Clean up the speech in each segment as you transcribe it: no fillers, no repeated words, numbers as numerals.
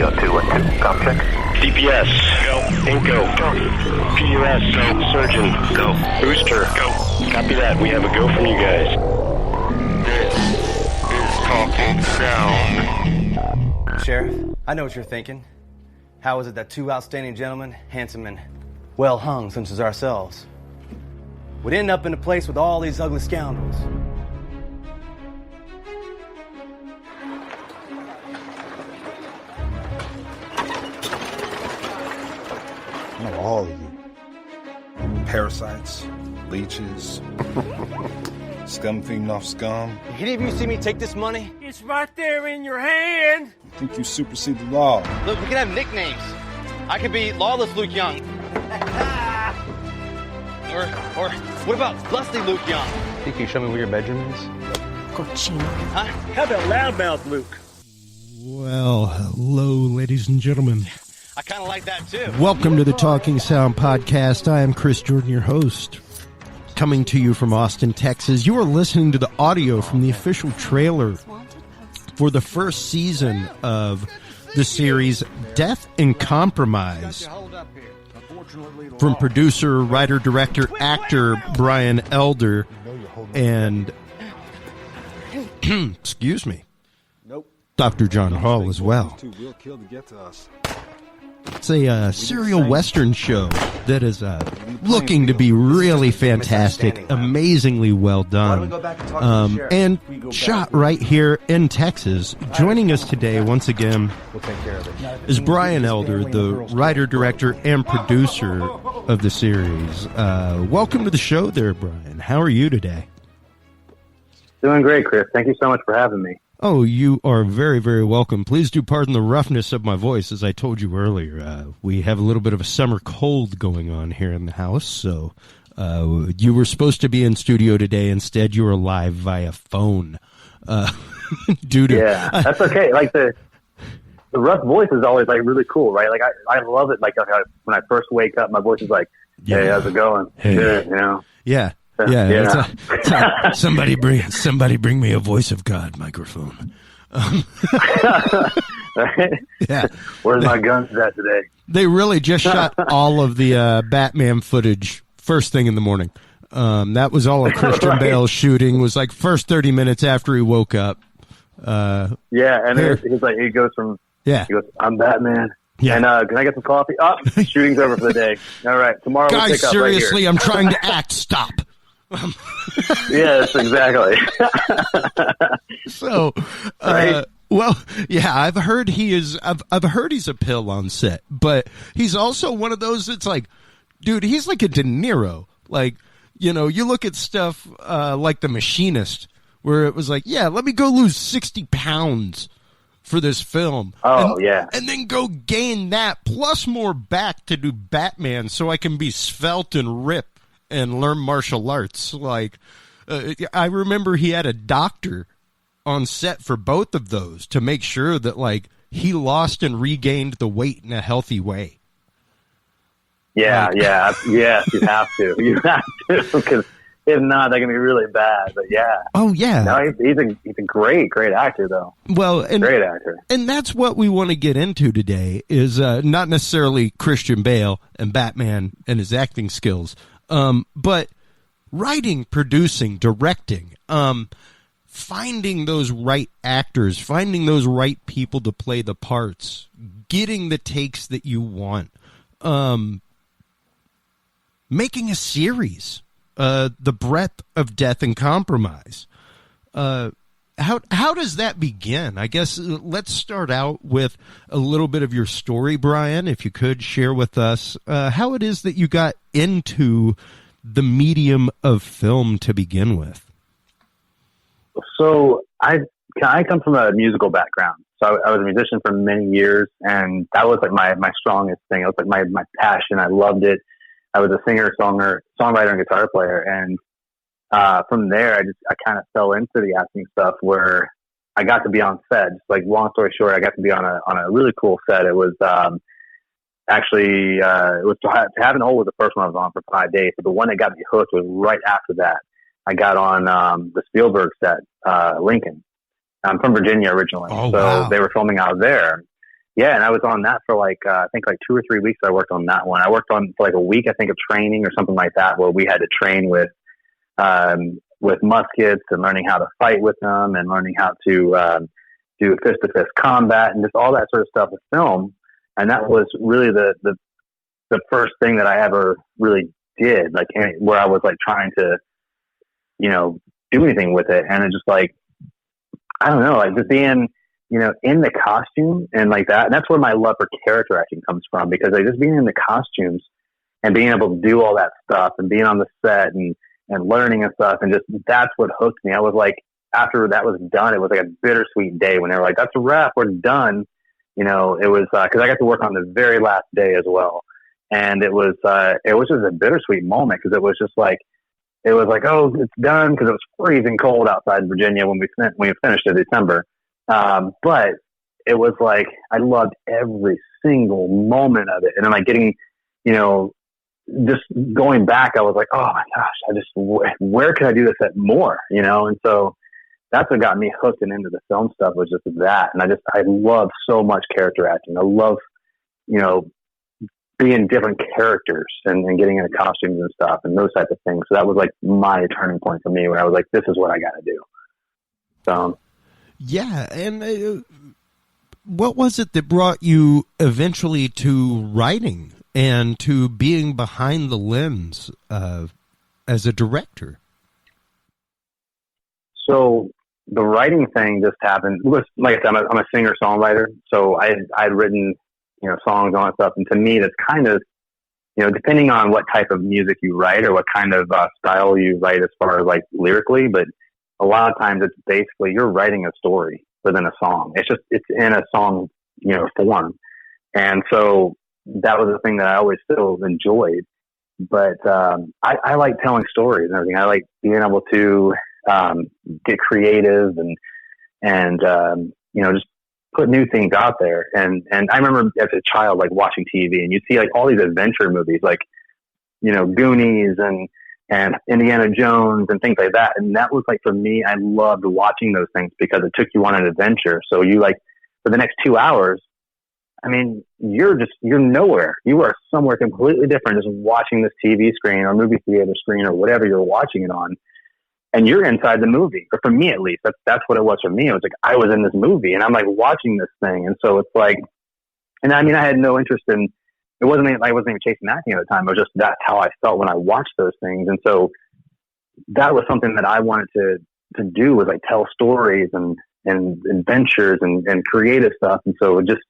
Studio 212. Com check. DPS, go. Inco, go. PUS, go. Surgeon, go. Booster, go. Copy that. We have a go from you guys. This is Talking Sound. Sheriff, I know what you're thinking. How is it that two outstanding gentlemen, handsome and well hung such as ourselves, would end up in a place with all these ugly scoundrels? I know all of you. Parasites, leeches, scum feeding off scum. Did any of you see me take this money? It's right there in your hand. I think you supersede the law. Look, we can have nicknames. I could be Lawless Luke Young. or what about Lusty Luke Young? Think you can show me where your bedroom is? Cochino. Huh? How about Loudmouth Luke? Well, hello, ladies and gentlemen. I kind of like that, too. Welcome to the Talking Sound Podcast. I am Chris Jordan, your host, coming to you from Austin, Texas. You are listening to the audio from the official trailer for the first season of the series Death and Compromise from producer, writer, director, actor Brian Elder and excuse me, Dr. John Hall as well. It's a serial Western show that is looking to be really fantastic, amazingly well done, and shot right here in Texas. Joining us today, once again, is Brian Elder, the writer, director, and producer of the series. Welcome to the show there, Brian. How are you today? Doing great, Chris. Thank you so much for having me. Oh, you are very, very welcome. Please do pardon the roughness of my voice. As I told you earlier, we have a little bit of a summer cold going on here in the house. So you were supposed to be in studio today. Instead, you were live via phone. Due to that's okay. Like the rough voice is always like really cool, right? Like I love it. Like when I first wake up, my voice is like, "Hey, how's it going?" Hey. Good, you know? Yeah. Yeah. Somebody bring me a voice of God microphone. Right? Yeah. Where's my guns at today? They really just shot all of the Batman footage first thing in the morning. That was all of Christian Bale's shooting. Was like first 30 minutes after he woke up. And he's like, he goes, "I'm Batman." Yeah. And can I get some coffee? Oh, shooting's over for the day. All right, tomorrow we'll Guys, pick up seriously, right here. I'm trying to act. Stop. Yes, exactly. So, right? well, yeah, I've heard he's a pill on set, but he's also one of those that's like, dude, he's like a De Niro. Like, you know, you look at stuff like The Machinist, where it was like, yeah, let me go lose 60 pounds for this film. And then go gain that plus more back to do Batman so I can be svelte and ripped and learn martial arts. Like, I remember he had a doctor on set for both of those to make sure that, like, he lost and regained the weight in a healthy way. Yes, you have to. You have to, because if not, that can be really bad. But yeah. Oh yeah. No, he's a great actor though. Well, great actor. And that's what we want to get into today is not necessarily Christian Bale and Batman and his acting skills, but writing, producing, directing, finding those right actors, finding those right people to play the parts, getting the takes that you want, making a series. The breadth of Death and Compromise. How does that begin? I guess let's start out with a little bit of your story, Brian, if you could share with us how it is that you got into the medium of film to begin with. So I come from a musical background. So I was a musician for many years, and that was like my strongest thing. It was like my passion. I loved it. I was a singer, songwriter, and guitar player. And from there, I kind of fell into the acting stuff where I got to be on set. Just like long story short, I got to be on a really cool set. It was it was to Have an Hole was the first one I was on for 5 days. But the one that got me hooked was right after that. I got on the Spielberg set, Lincoln. I'm from Virginia originally, wow. They were filming out there. yeah, and I was on that for like, I think like 2 or 3 weeks. I worked on that one. I worked on for like a week, I think, of training or something like that, where we had to train with muskets and learning how to fight with them and learning how to do fist-to-fist combat and just all that sort of stuff with film. And that was really the first thing that I ever really did, like where I was like trying to, you know, do anything with it. And it just like, I don't know, like just being, you know, in the costume and like that. And that's where my love for character acting comes from, because like just being in the costumes and being able to do all that stuff and being on the set and learning and stuff. And just, that's what hooked me. I was like, after that was done, it was like a bittersweet day when they were like, that's a wrap, we're done. You know, it was, cause I got to work on the very last day as well. And it was just a bittersweet moment, because it was like, oh, it's done, because it was freezing cold outside Virginia when we finished in December. But it was like, I loved every single moment of it. And then like getting, you know, just going back, I was like, oh my gosh, where can I do this at more, you know? And so that's what got me hooked and into the film stuff, was just that. And I love so much character acting. I love, you know, being different characters and getting into costumes and stuff and those types of things. So that was like my turning point for me, when I was like, this is what I got to do. So. Yeah. And what was it that brought you eventually to writing and to being behind the lens as a director? So the writing thing just happened. Like I said, I'm a singer-songwriter. So I'd written, you know, songs and all that stuff. And to me, that's kind of, you know, depending on what type of music you write or what kind of style you write as far as like lyrically, but a lot of times it's basically you're writing a story within a song. It's in a song, you know, form. And so that was the thing that I always still enjoyed. But I like telling stories and everything. I like being able to get creative and you know, just put new things out there. And I remember as a child, like watching TV, and you'd see like all these adventure movies, like, you know, Goonies and Indiana Jones and things like that. And that was like, for me, I loved watching those things because it took you on an adventure. So you like, for the next 2 hours, I mean, you're nowhere. You are somewhere completely different, just watching this TV screen or movie theater screen or whatever you're watching it on. And you're inside the movie, or for me at least, that's what it was for me. It was like I was in this movie, and I'm like watching this thing, and so it's like, and I mean, I had no interest in. I wasn't even chasing acting at the time. It was just that's how I felt when I watched those things, and so that was something that I wanted to do, was like tell stories and adventures and creative stuff, and so it just,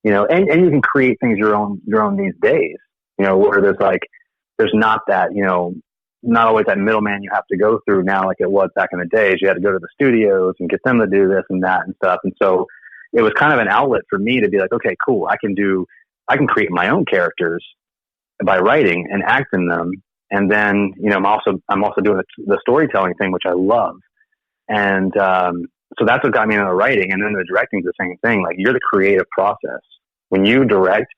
you know, and you can create things your own these days, you know, where there's not that, you know, not always that middleman you have to go through now like it was back in the days. You had to go to the studios and get them to do this and that and stuff. And so it was kind of an outlet for me to be like, okay, cool. I can create my own characters by writing and acting them. And then, you know, I'm also doing the storytelling thing, which I love. And so that's what got me into writing. And then the directing is the same thing. Like, you're the creative process. When you direct,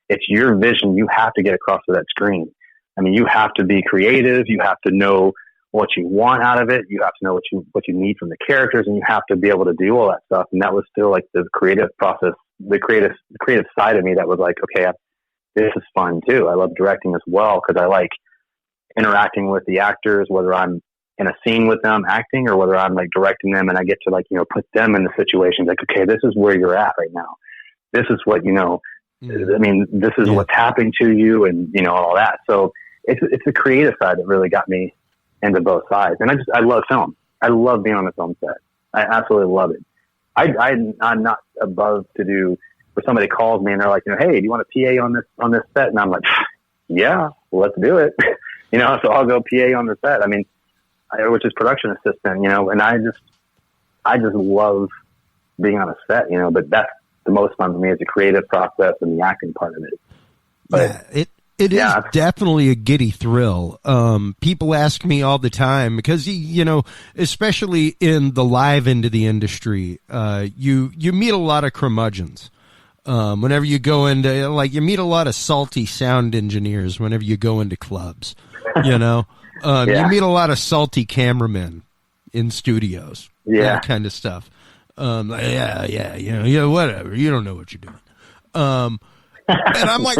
it's your vision you have to get across to that screen. I mean, you have to be creative. You have to know what you want out of it. You have to know what you need from the characters, and you have to be able to do all that stuff. And that was still like the creative process, the creative side of me that was like, okay, this is fun too. I love directing as well, because I like interacting with the actors, whether I'm in a scene with them acting or whether I'm like directing them, and I get to like, you know, put them in the situations like, okay, this is where you're at right now. This is what, you know, I mean, this is what's happening to you, and, you know, all that. So it's the creative side that really got me into both sides. And I love film. I love being on the film set. I absolutely love it. I'm not above to do, where somebody calls me and they're like, you know, hey, do you want a PA on this set? And I'm like, yeah, let's do it. You know, so I'll go PA on the set. I mean, which is production assistant, you know, and I just love being on a set, you know, but that's the most fun for me, is the creative process and the acting part of it. But yeah, it is definitely a giddy thrill. People ask me all the time, because, you know, especially in the live end of the industry, you meet a lot of curmudgeons. Whenever you go into, like, you meet a lot of salty sound engineers whenever you go into clubs, you know. You meet a lot of salty cameramen in studios, that kind of stuff. You know, whatever. You don't know what you're doing. And I'm like,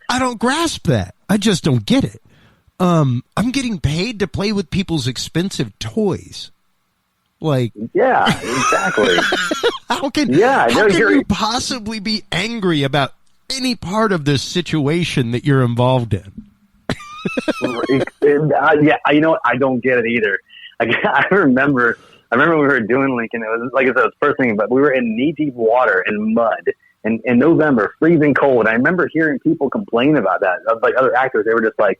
I don't grasp that. I just don't get it. I'm getting paid to play with people's expensive toys. Like, yeah, exactly. how can you possibly be angry about any part of this situation that you're involved in? Yeah, you know what? I don't get it either. I remember when we were doing Lincoln. It was like I said, it was first thing, but we were in knee-deep water and mud in November, freezing cold. I remember hearing people complain about that. Like other actors, they were just like,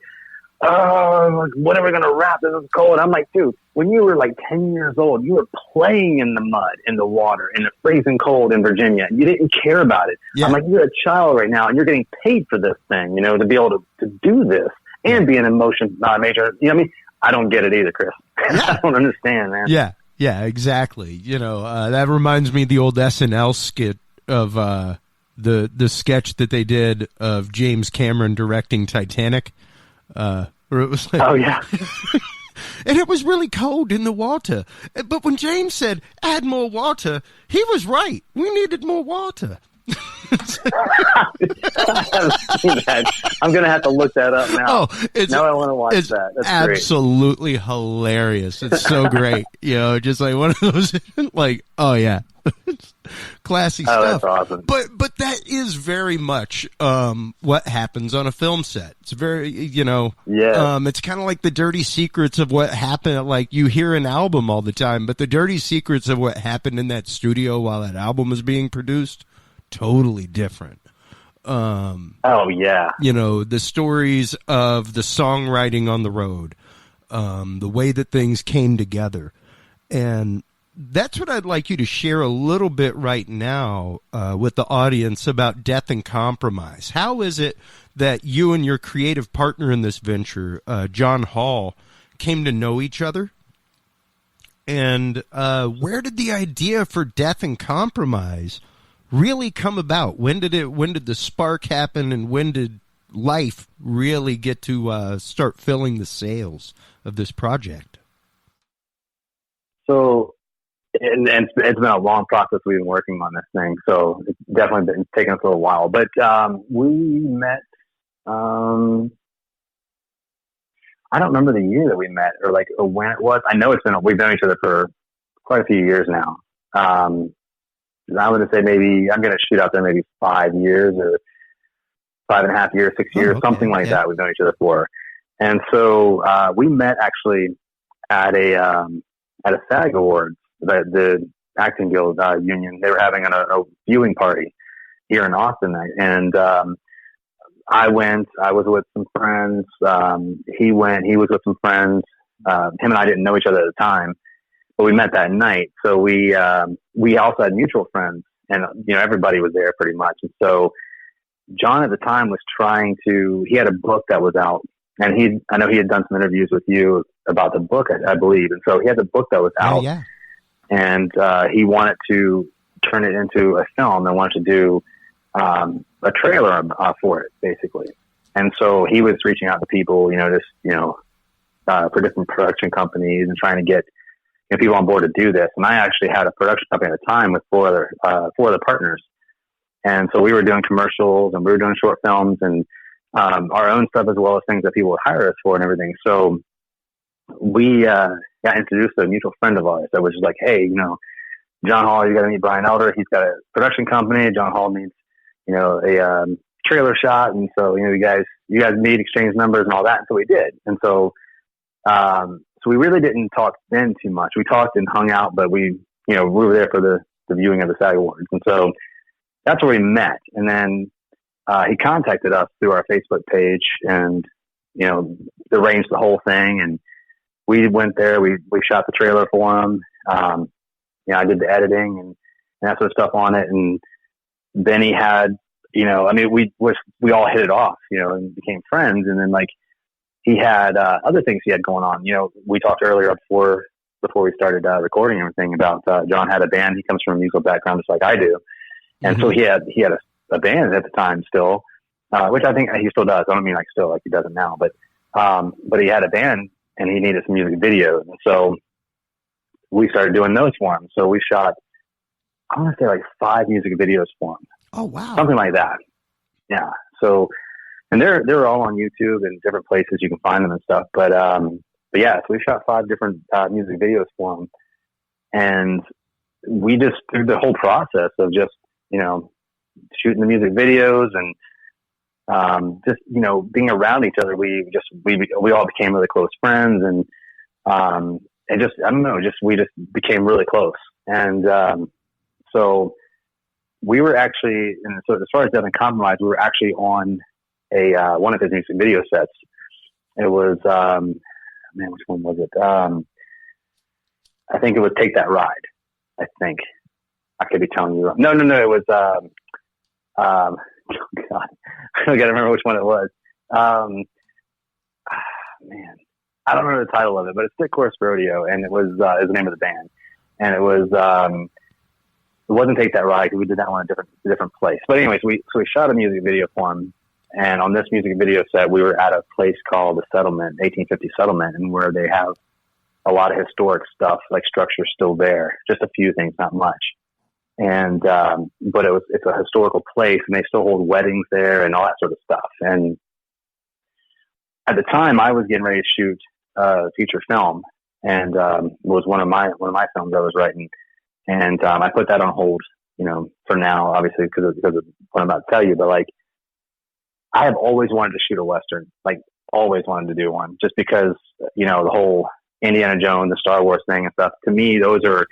"Oh, when are we gonna wrap? This is cold." I'm like, dude, when you were like 10 years old, you were playing in the mud, in the water, in the freezing cold in Virginia. You didn't care about it. Yeah. I'm like, you're a child right now, and you're getting paid for this thing, you know, to be able to do this and be an emotion major. You know what I mean? I don't get it either, Chris. Yeah. I don't understand, man. Yeah, exactly. You know, that reminds me of the old SNL skit of the sketch that they did of James Cameron directing Titanic, where it was like, oh yeah, and it was really cold in the water. But when James said add more water, he was right. We needed more water. I haven't seen that. I'm gonna have to look that up now. Now I want to watch that. That's absolutely great. Hilarious. It's so great. You know, just like one of those, like, oh yeah, classy stuff. That's awesome. But that is very much what happens on a film set. It's very, you know, it's kind of like the dirty secrets of what happened. Like, you hear an album all the time, but the dirty secrets of what happened in that studio while that album was being produced, totally different. Oh yeah. You know, the stories of the songwriting on the road, the way that things came together. And that's what I'd like you to share a little bit right now with the audience about Death and Compromise. How is it that you and your creative partner in this venture, John Hall, came to know each other? And where did the idea for Death and Compromise really come about? When did the spark happen, and when did life really get to start filling the sails of this project? So, and it's been a long process. We've been working on this thing, so it's definitely been taking us a little while. But we met. I don't remember the year that we met, or when it was. I know we've known each other for quite a few years now. I would say maybe, I'm going to shoot out there maybe 5 years or 5.5 years, 6 years, something like that. We've known each other for. And so we met actually at a SAG Awards, the Acting Guild union. They were having a viewing party here in Austin. And I went. I was with some friends. He went. He was with some friends. Him and I didn't know each other at the time, but we met that night. So we also had mutual friends, and everybody was there pretty much. And so John at the time was he had a book that was out, and I know he had done some interviews with you about the book, I believe. And so he had the book that was out, and he wanted to turn it into a film and wanted to do a trailer for it, basically. And so he was reaching out to people, for different production companies and trying to get people on board to do this. And I actually had a production company at the time with four other partners. And so we were doing commercials and we were doing short films and our own stuff, as well as things that people would hire us for and everything. So we got introduced to a mutual friend of ours that was just like, hey, John Hall, you got to meet Brian Elder. He's got a production company. John Hall needs, a trailer shot. And so, you guys meet, exchange numbers and all that. And so we did. And so, so we really didn't talk then too much. We talked and hung out, but we were there for the viewing of the SAG Awards. And so that's where we met. And then he contacted us through our Facebook page and, arranged the whole thing. And we went there. We shot the trailer for him. I did the editing and that sort of stuff on it. And then he had, we all hit it off, and became friends. And then he had other things he had going on. We talked earlier before we started recording everything about John had a band. He comes from a musical background just like I do. And so he had a band at the time still, which I think he still does. I don't mean still like he doesn't now, but he had a band and he needed some music videos. And so we started doing those for him. So we shot, I want to say 5 music videos for him. Oh, wow. Something like that. Yeah. So, and they're all on YouTube and different places you can find them and stuff. But yeah, so we shot 5 different music videos for them. And we just, through the whole process of just, you know, shooting the music videos and just, you know, being around each other, we all became really close friends. And just, I don't know, we just became really close. And so we were actually, and so as far as Devin Compromise, we were actually on one of his music video sets. It was, man, which one was it? I think it was Take That Ride. I think I could be telling you wrong. No. It was, oh God, I gotta remember which one it was. Man, I don't remember the title of it, but it's Stick Course Rodeo, and it was the name of the band, and it was it wasn't Take That Ride because we did that one in a different place. But anyways, we shot a music video for him, and on this music video set, we were at a place called the Settlement, 1850 Settlement, and where they have a lot of historic stuff, like structures still there, just a few things, not much. And but it's a historical place, and they still hold weddings there and all that sort of stuff. And at the time, I was getting ready to shoot a feature film, and it was one of my films I was writing, and I put that on hold, you know, for now, obviously because of what I'm about to tell you. But like, I have always wanted to shoot a Western, like always wanted to do one, just because, you know, the whole Indiana Jones, the Star Wars thing and stuff. To me, those are,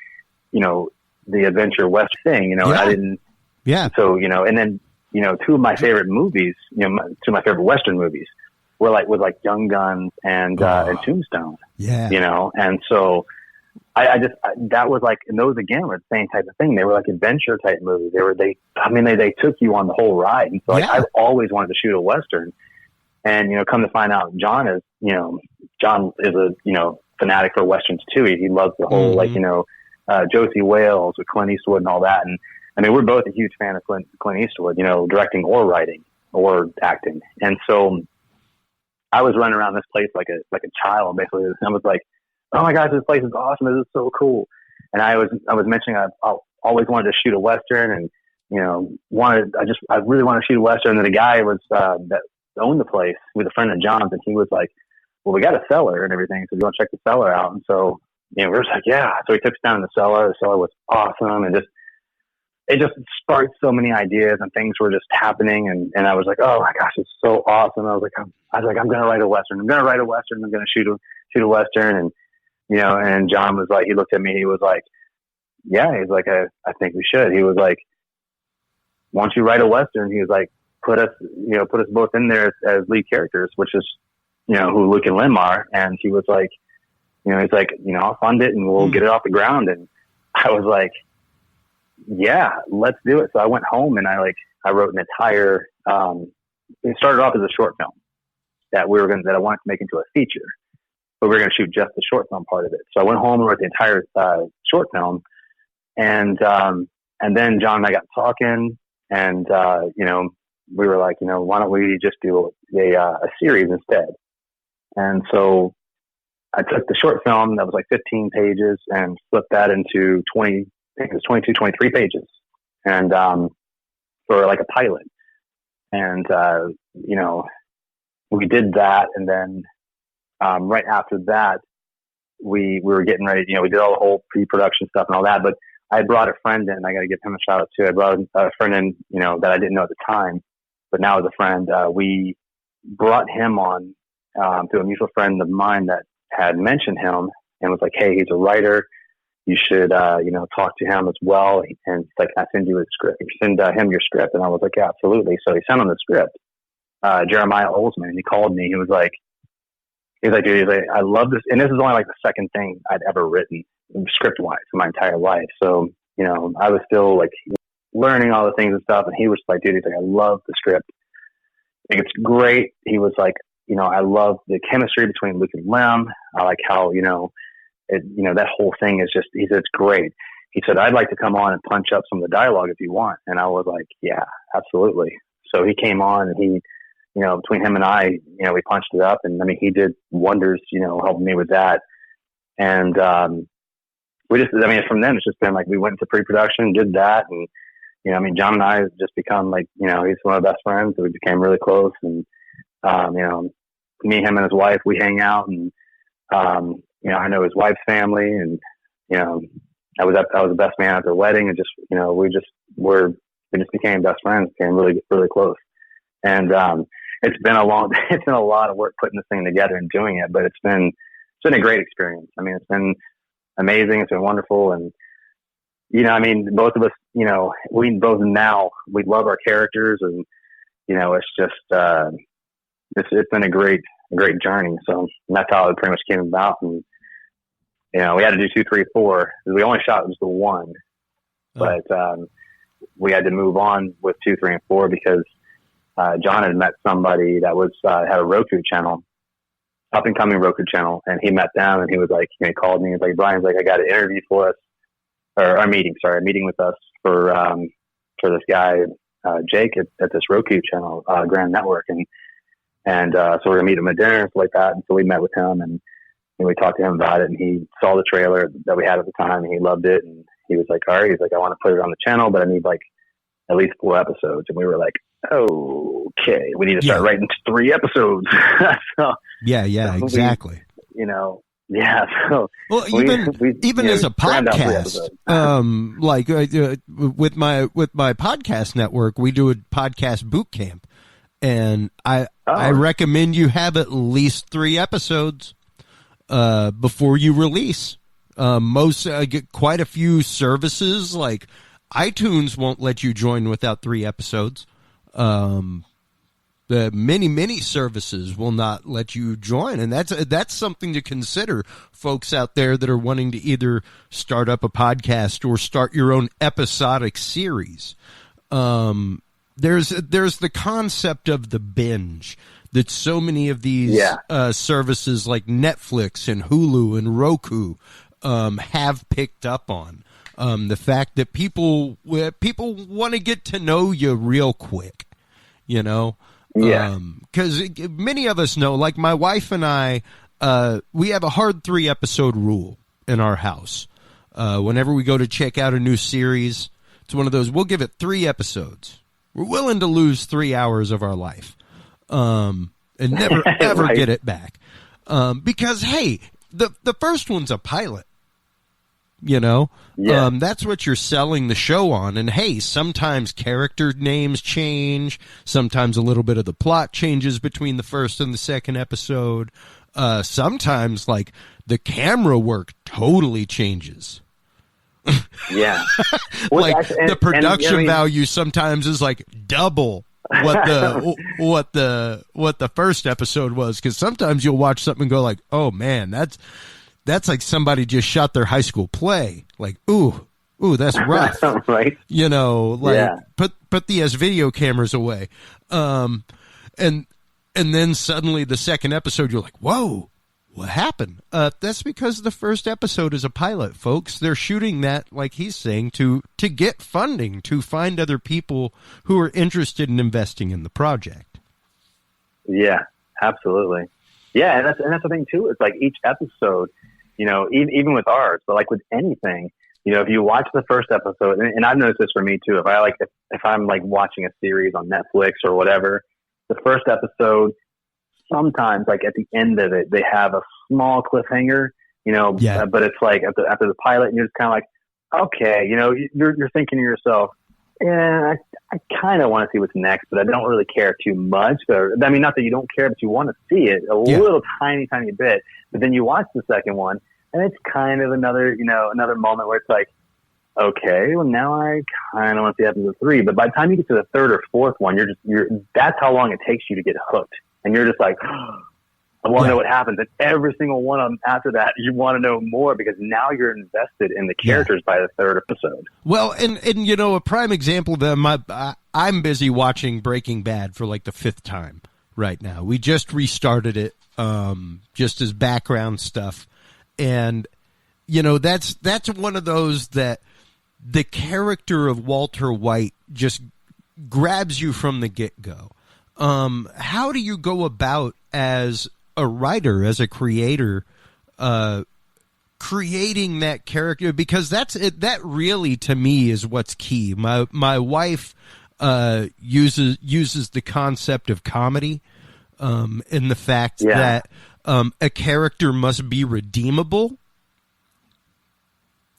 you know, the adventure West thing, you know. Yeah. I didn't. Yeah. So, you know, and then, you know, 2 of my favorite movies, you know, 2 of my favorite Western movies were like Young Guns and Tombstone. Yeah. You know, and so I just that was like, and those again were the same type of thing. They were like adventure type movies. They took you on the whole ride. And so like, I've always wanted to shoot a Western. And, you know, come to find out, John is a, you know, fanatic for Westerns too. He loves the whole, like, you know, Josie Wales with Clint Eastwood and all that. And I mean, we're both a huge fan of Clint Eastwood, you know, directing or writing or acting. And so I was running around this place like a child, basically. I was like, oh my gosh, this place is awesome. This is so cool. And I was mentioning I always wanted to shoot a Western, and, you know, I really want to shoot a Western. And then the guy was, that owned the place, with a friend of John's, and he was like, well, we got a cellar and everything, so you want to check the cellar out? And so, you know, we were just like, yeah. So he took us down in the cellar. The cellar was awesome, and it just sparked so many ideas, and things were just happening. And I was like, oh my gosh, it's so awesome. I was like, I'm going to write a Western. I'm going to write a Western. I'm going to shoot a Western. And, you know, and John was like, he looked at me, he was like, yeah, he's like, I think we should. He was like, why don't you write a Western? He was like, put us both in there as lead characters, which is, you know, who Luke and Lynn are. And he was like, you know, he's like, you know, I'll fund it and we'll get it off the ground. And I was like, yeah, let's do it. So I went home and I wrote an entire, it started off as a short film that I wanted to make into a feature, but we were going to shoot just the short film part of it. So I went home and wrote the entire, short film. And then John and I got talking, and, you know, we were like, you know, why don't we just do a series instead? And so I took the short film that was like 15 pages and flipped that into 22, 23 pages, and for like a pilot. And, you know, we did that. And then right after that, we were getting ready, you know, we did all the whole pre-production stuff and all that. But I brought a friend in. I got to give him a shout out too. I brought a friend in, you know, that I didn't know at the time, but now as a friend. We brought him on to a mutual friend of mine that had mentioned him and was like, hey, he's a writer. You should, you know, talk to him as well. And he's like, I send you a script. Send him your script. And I was like, yeah, absolutely. So he sent him the script. Jeremiah Olsman. He called me. He was like, dude, I love this. And this is only like the second thing I'd ever written script wise in my entire life. So, you know, I was still like learning all the things and stuff. And he was like, dude, he's like, I love the script. I think it's great. He was like, you know, I love the chemistry between Luke and Lem. I like how, you know, that whole thing is just, he said, it's great. He said, I'd like to come on and punch up some of the dialogue if you want. And I was like, yeah, absolutely. So he came on, and he, you know, between him and I, you know, we punched it up, and I mean, he did wonders, you know, helping me with that. And, from then it's just been like, we went into pre-production, did that. And, I mean, John and I have just become like, he's one of the best friends. So we became really close, and me, him, and his wife, we hang out, and I know his wife's family, and I was the best man at their wedding, and just we just became best friends, became really really close, and it's been a lot of work putting this thing together and doing it, but it's been a great experience. I mean, it's been amazing, it's been wonderful, and both of us, we both now we love our characters, and it's just it's been a great journey. So that's how it pretty much came about, and we had to do 2, 3, 4. We only shot just the 1, but we had to move on with 2, 3, and 4 because John had met somebody that was had a Roku channel, up and coming Roku channel, and he met them, and he was like, he called me, and was like, Brian's like, I got an interview for us, or a meeting with us for this guy Jake at this Roku channel, Grand Network, and so we're gonna meet him at dinner and stuff like that. And so we met with him, and we talked to him about it, and he saw the trailer that we had at the time, and he loved it, and he was like, all right, he's like, I want to put it on the channel, but I need like at least 4 episodes. And we were like, okay, we need to start writing 3 episodes. So, exactly. So well, even as a podcast, with my podcast network, we do a podcast boot camp, and I recommend you have at least 3 episodes before you release. Get quite a few services like iTunes won't let you join without 3 episodes. The many services will not let you join, and that's something to consider, folks out there that are wanting to either start up a podcast or start your own episodic series. There's the concept of the binge that so many of these services like Netflix and Hulu and Roku have picked up on. The fact that people want to get to know you real quick, because many of us know, like my wife and I, we have a hard 3-episode rule in our house. Whenever we go to check out a new series, it's one of those, we'll give it 3 episodes. We're willing to lose 3 hours of our life, and never ever get it back. Because hey, the first one's a pilot. That's what you're selling the show on. And hey, sometimes character names change. Sometimes a little bit of the plot changes between the first and the second episode. Sometimes like the camera work totally changes. Yeah. Like the production value sometimes is like double what the first episode was. 'Cause sometimes you'll watch something and go like, oh man, that's like somebody just shot their high school play. Like, ooh, that's rough. Right. Put the video cameras away. And then suddenly the second episode, you're like, whoa, what happened? That's because the first episode is a pilot, folks. They're shooting that, like he's saying, to get funding, to find other people who are interested in investing in the project. Yeah, absolutely. Yeah. And that's the thing too. It's like each episode, even with ours, but like with anything, if you watch the first episode, and I've noticed this for me too, if I'm like watching a series on Netflix or whatever, the first episode, sometimes like at the end of it, they have a small cliffhanger, but it's like after the pilot, and you're just kind of like, okay, you're thinking to yourself, yeah, I kind of want to see what's next, but I don't really care too much. I mean, not that you don't care, but you want to see it a little tiny bit. But then you watch the second one, and it's kind of another moment where it's like, okay, well now I kind of want to see episode 3. But by the time you get to the 3rd or 4th one, that's how long it takes you to get hooked, and you're just like, I want to know what happens. And every single one of them after that, you want to know more because now you're invested in the characters by the 3rd episode. Well, and a prime example of them, I'm busy watching Breaking Bad for like the 5th time right now. We just restarted it, just as background stuff. And, that's one of those that the character of Walter White just grabs you from the get-go. How do you go about as a writer, as a creator, creating that character, because that's it. That really, to me, is what's key. My wife uses the concept of comedy in the fact that a character must be redeemable.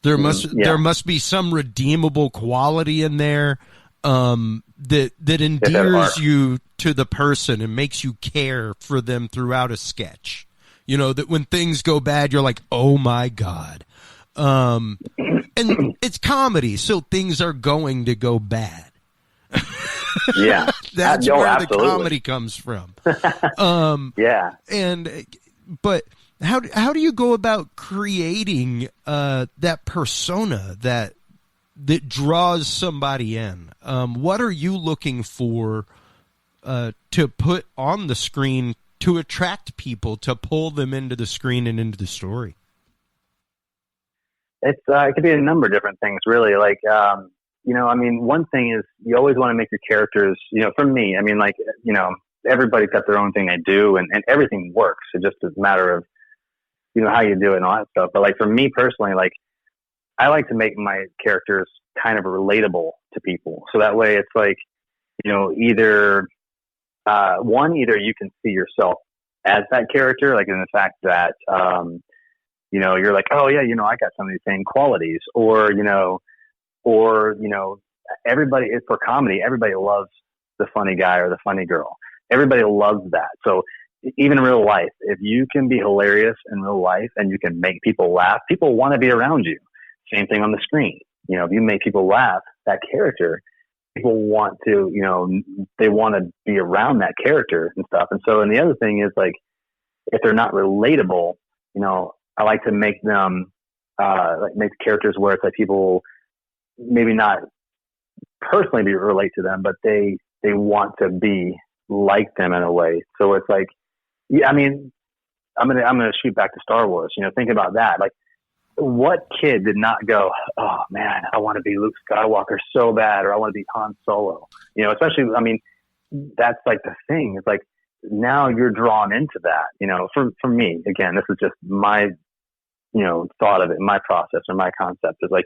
There must be some redeemable quality in there that endears you to the person and makes you care for them throughout a sketch. You know, that when things go bad, you're like, oh my God. And it's comedy, so things are going to go bad. Yeah. That's where the comedy comes from. But how do you go about creating that persona that draws somebody in? What are you looking for to put on the screen to attract people, to pull them into the screen and into the story? It could be a number of different things, really. Like, you know, I mean, one thing is you always want to make your characters, you know, for me, I mean, like, you know, everybody's got their own thing they do, and everything works. It just is a matter of, you know, how you do it and all that stuff. But like for me personally, like I like to make my characters kind of relatable to people. So that way it's like, you know, either you can see yourself as that character, like in the fact that, you know, you're like, oh yeah, you know, I got some of these same qualities, or, you know, everybody, for comedy, everybody loves the funny guy or the funny girl. Everybody loves that. So even in real life, if you can be hilarious in real life and you can make people laugh, people want to be around you. Same thing on the screen. You know, if you make people laugh, that character, people want to, you know, they want to be around that character and stuff. And so, and the other thing is like, if they're not relatable, you know, I like to make them, make characters where it's like people maybe not personally relate to them, but they want to be like them in a way. So it's like, yeah, I mean, I'm gonna shoot back to Star Wars. You know, think about that. Like, what kid did not go, oh man, I want to be Luke Skywalker so bad, or I want to be Han Solo? You know, especially, I mean, that's like the thing. It's like now you're drawn into that. You know, for me, again, this is just my, you know, thought of it, my process or my concept is like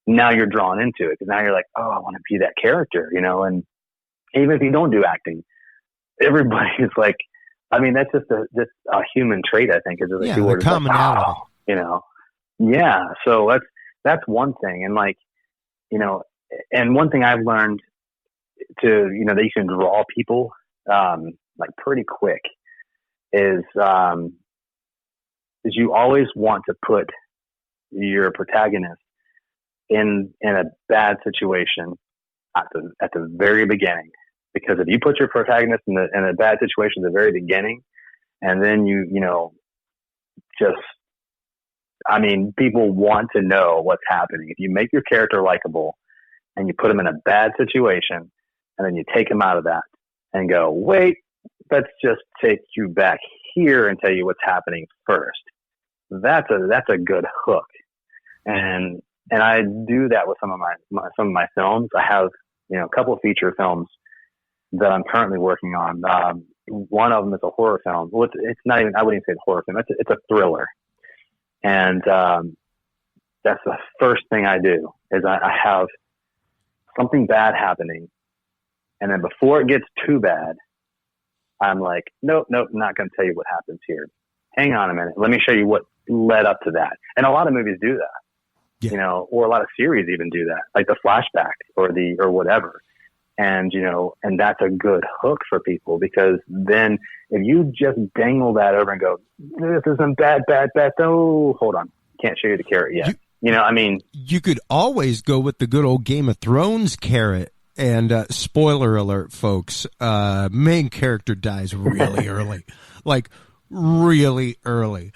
now you're drawn into it because now you're like, oh, I want to be that character. You know, and even if you don't do acting, everybody's like, I mean, that's just a human trait, I think, is just like, the commonality. Like, oh, you know, yeah. So that's one thing. And like, you know, and one thing I've learned to, you know, that you can draw people, like pretty quick is you always want to put your protagonist in a bad situation at the very beginning. Because if you put your protagonist in a bad situation at the very beginning, and then you know, just, I mean, people want to know what's happening. If you make your character likable and you put him in a bad situation, and then you take him out of that and go, wait, let's just take you back here and tell you what's happening first. That's a good hook. And I do that with some of my films. I have, you know, a couple of feature films that I'm currently working on. One of them is a horror film. Well, it's not even, I wouldn't even say a horror film. It's a thriller. And that's the first thing I do is I have something bad happening. And then before it gets too bad, I'm like, nope, not going to tell you what happens here. Hang on a minute. Let me show you what led up to that. And a lot of movies do that, you know, or a lot of series even do that, like the flashback or whatever. And, you know, and that's a good hook for people, because then if you just dangle that over and go, this isn't bad. Oh, hold on. Can't show you the carrot yet. You know, I mean, you could always go with the good old Game of Thrones carrot. And spoiler alert, folks, main character dies really early, like really early.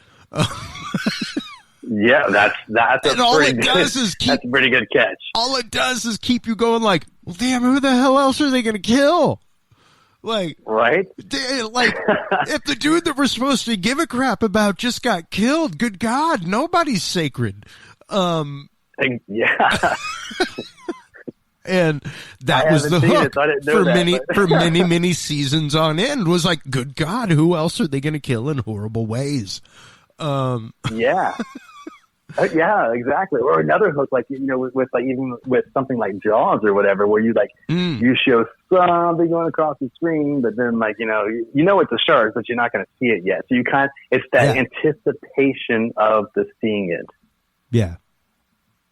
Yeah, that's and all it does is that's a pretty good catch. All it does is keep you going like, well, damn, who the hell else are they going to kill? Like, right? Like, if the dude that we're supposed to give a crap about just got killed, good God, nobody's sacred. Yeah. And that was the hook for many seasons on end, was like, good God, who else are they going to kill in horrible ways? Yeah. Yeah, exactly. Or another hook, like, with like, even with something like Jaws or whatever, where you like, you show something going across the screen, but then like, it's a shark, but you're not going to see it yet. So it's that anticipation of the seeing it. Yeah.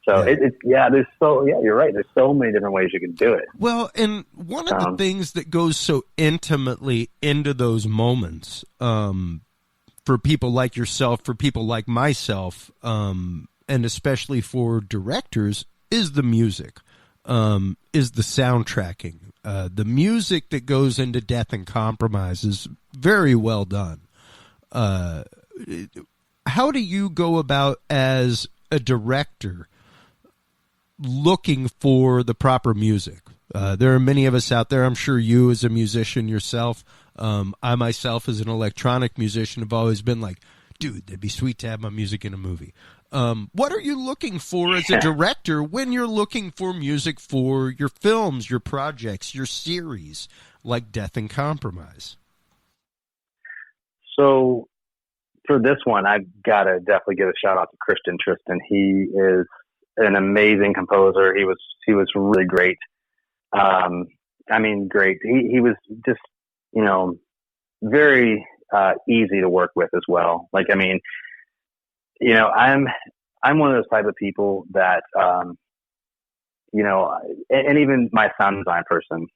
So you're right. There's so many different ways you can do it. Well, and one of the things that goes so intimately into those moments, for people like yourself, for people like myself, and especially for directors, is the music, is the soundtracking. The music that goes into Death and Compromise is very well done. How do you go about, as a director, looking for the proper music? There are many of us out there. I'm sure you, as a musician yourself, I myself, as an electronic musician, have always been like, dude, it'd be sweet to have my music in a movie. What are you looking for as a director when you're looking for music for your films, your projects, your series, like Death and Compromise? So for this one, I've got to definitely give a shout out to Christian Tristan. He is an amazing composer. He was really great. Great. He was just, very easy to work with as well. Like, I'm one of those type of people that, and even my sound design person,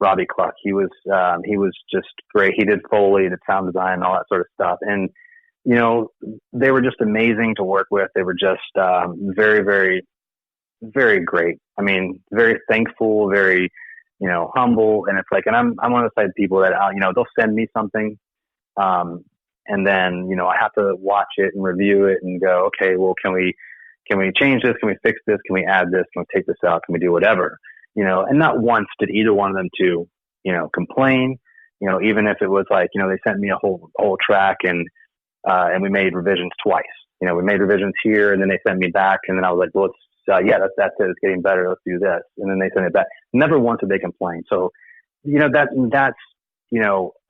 Robbie Cluck, he was just great. He did Foley, did sound design, and all that sort of stuff. And, they were just amazing to work with. They were just, very, very, very great. Very thankful, very, humble. And it's like, and I'm one of those type of people that, they'll send me something. And then, I have to watch it and review it and go, okay, well, can we change this? Can we fix this? Can we add this? Can we take this out? Can we do whatever? And not once did either one of them to, complain, even if it was like, they sent me a whole track and we made revisions twice. We made revisions here and then they sent me back and then I was like, well, that's it. It's getting better. Let's do this. And then they sent it back. Never once did they complain. So, that's,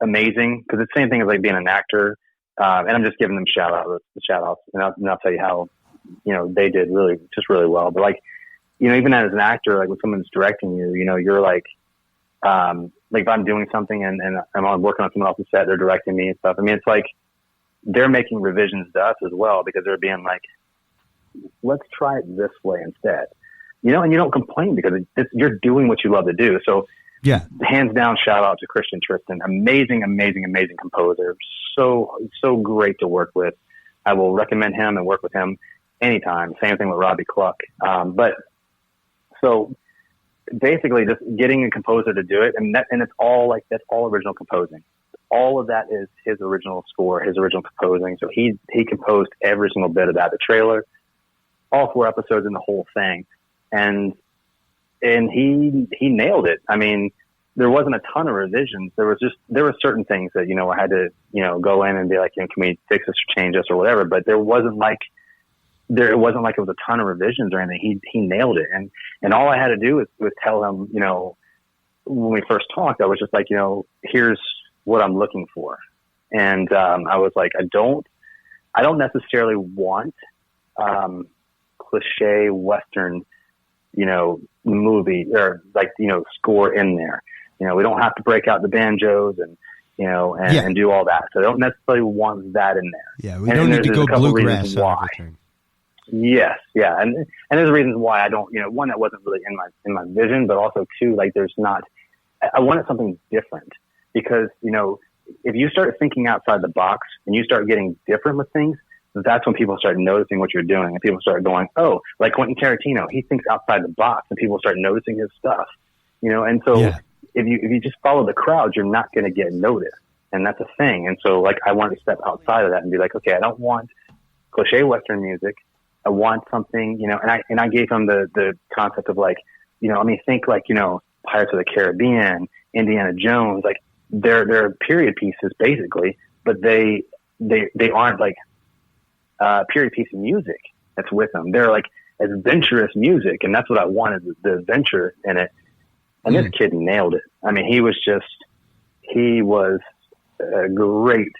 amazing, because it's the same thing as like being an actor. And I'm just giving them shout outs and I'll tell you how, they did really well. But like, even as an actor, like when someone's directing you, you're like if I'm doing something and I'm working on someone else's set, they're directing me and stuff. It's like they're making revisions to us as well, because they're being like, let's try it this way instead, and you don't complain because you're doing what you love to do. So yeah, hands down, shout out to Christian Tristan. Amazing composer. So great to work with. I will recommend him and work with him anytime. Same thing with Robbie Cluck. But so basically just getting a composer to do it. And it's all that's all original composing. All of that is his original score, his original composing. So he composed every single bit of that, the trailer, all 4 episodes and the whole thing. And he nailed it. There wasn't a ton of revisions. There were certain things that, I had to, go in and be like, can we fix this or change this or whatever? But it wasn't like it was a ton of revisions or anything. He nailed it. And all I had to do was tell him, when we first talked, I was just like, here's what I'm looking for. And, I was like, I don't necessarily want, cliche Western, movie or score in there. We don't have to break out the banjos and do all that. So I don't necessarily want that in there. Yeah, we don't need to go bluegrass. Why? Yes, yeah, and there's reasons why I don't. One, that wasn't really in my vision, but also two, there's not. I wanted something different because if you start thinking outside the box and you start getting different with things, that's when people start noticing what you're doing, and people start going, oh, like Quentin Tarantino, he thinks outside the box, and people start noticing his stuff, and so if you just follow the crowd, you're not going to get noticed, and that's a thing. And so I wanted to step outside of that and be like, okay, I don't want cliche Western music. I want something, and I gave him the concept of think Pirates of the Caribbean, Indiana Jones, they're period pieces basically, but they aren't period piece of music that's with them. They're adventurous music, and that's what I wanted, the adventure in it. And this kid nailed it. He was a great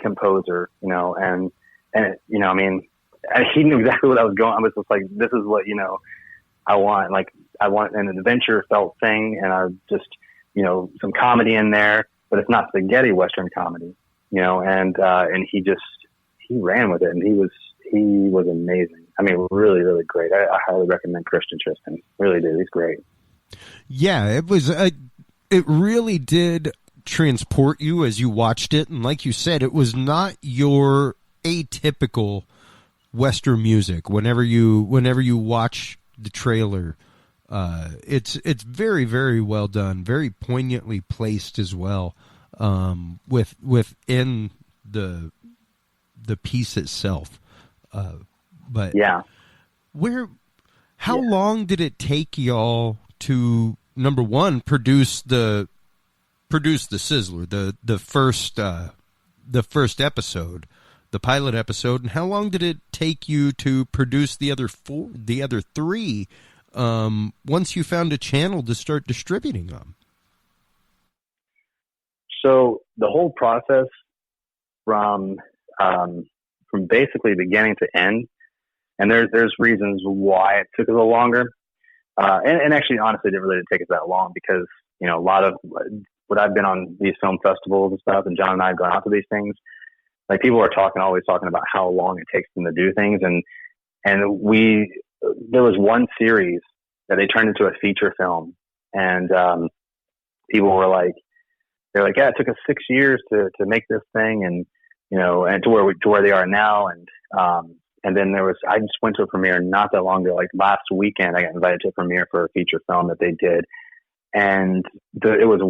composer, and and I mean, and he knew exactly what I was going. I was just like, this is what, I want. Like, I want an adventure felt thing, and I just, some comedy in there, but it's not spaghetti Western comedy, and he ran with it, and he was amazing. I mean, really, really great. I highly recommend Christian Tristan. Really do. He's great. Yeah, it was, it really did transport you as you watched it. And like you said, it was not your atypical Western music. Whenever you watch the trailer, it's very, very well done, very poignantly placed as well, within the piece itself. But yeah, how long did it take y'all to, number one, produce the Sizzler, the first episode, the pilot episode, and how long did it take you to produce the other three, once you found a channel to start distributing them? So the whole process from basically beginning to end, and there's reasons why it took a little longer, and actually, honestly, it didn't really take us that long because a lot of what I've been on these film festivals and stuff, and John and I have gone out to these things. Like, people are always talking about how long it takes them to do things, and there was one series that they turned into a feature film, and people were like, they're like, yeah, it took us 6 years to make this thing, and and to where they are now, and then I just went to a premiere not that long ago, like last weekend. I got invited to a premiere for a feature film that they did, and it was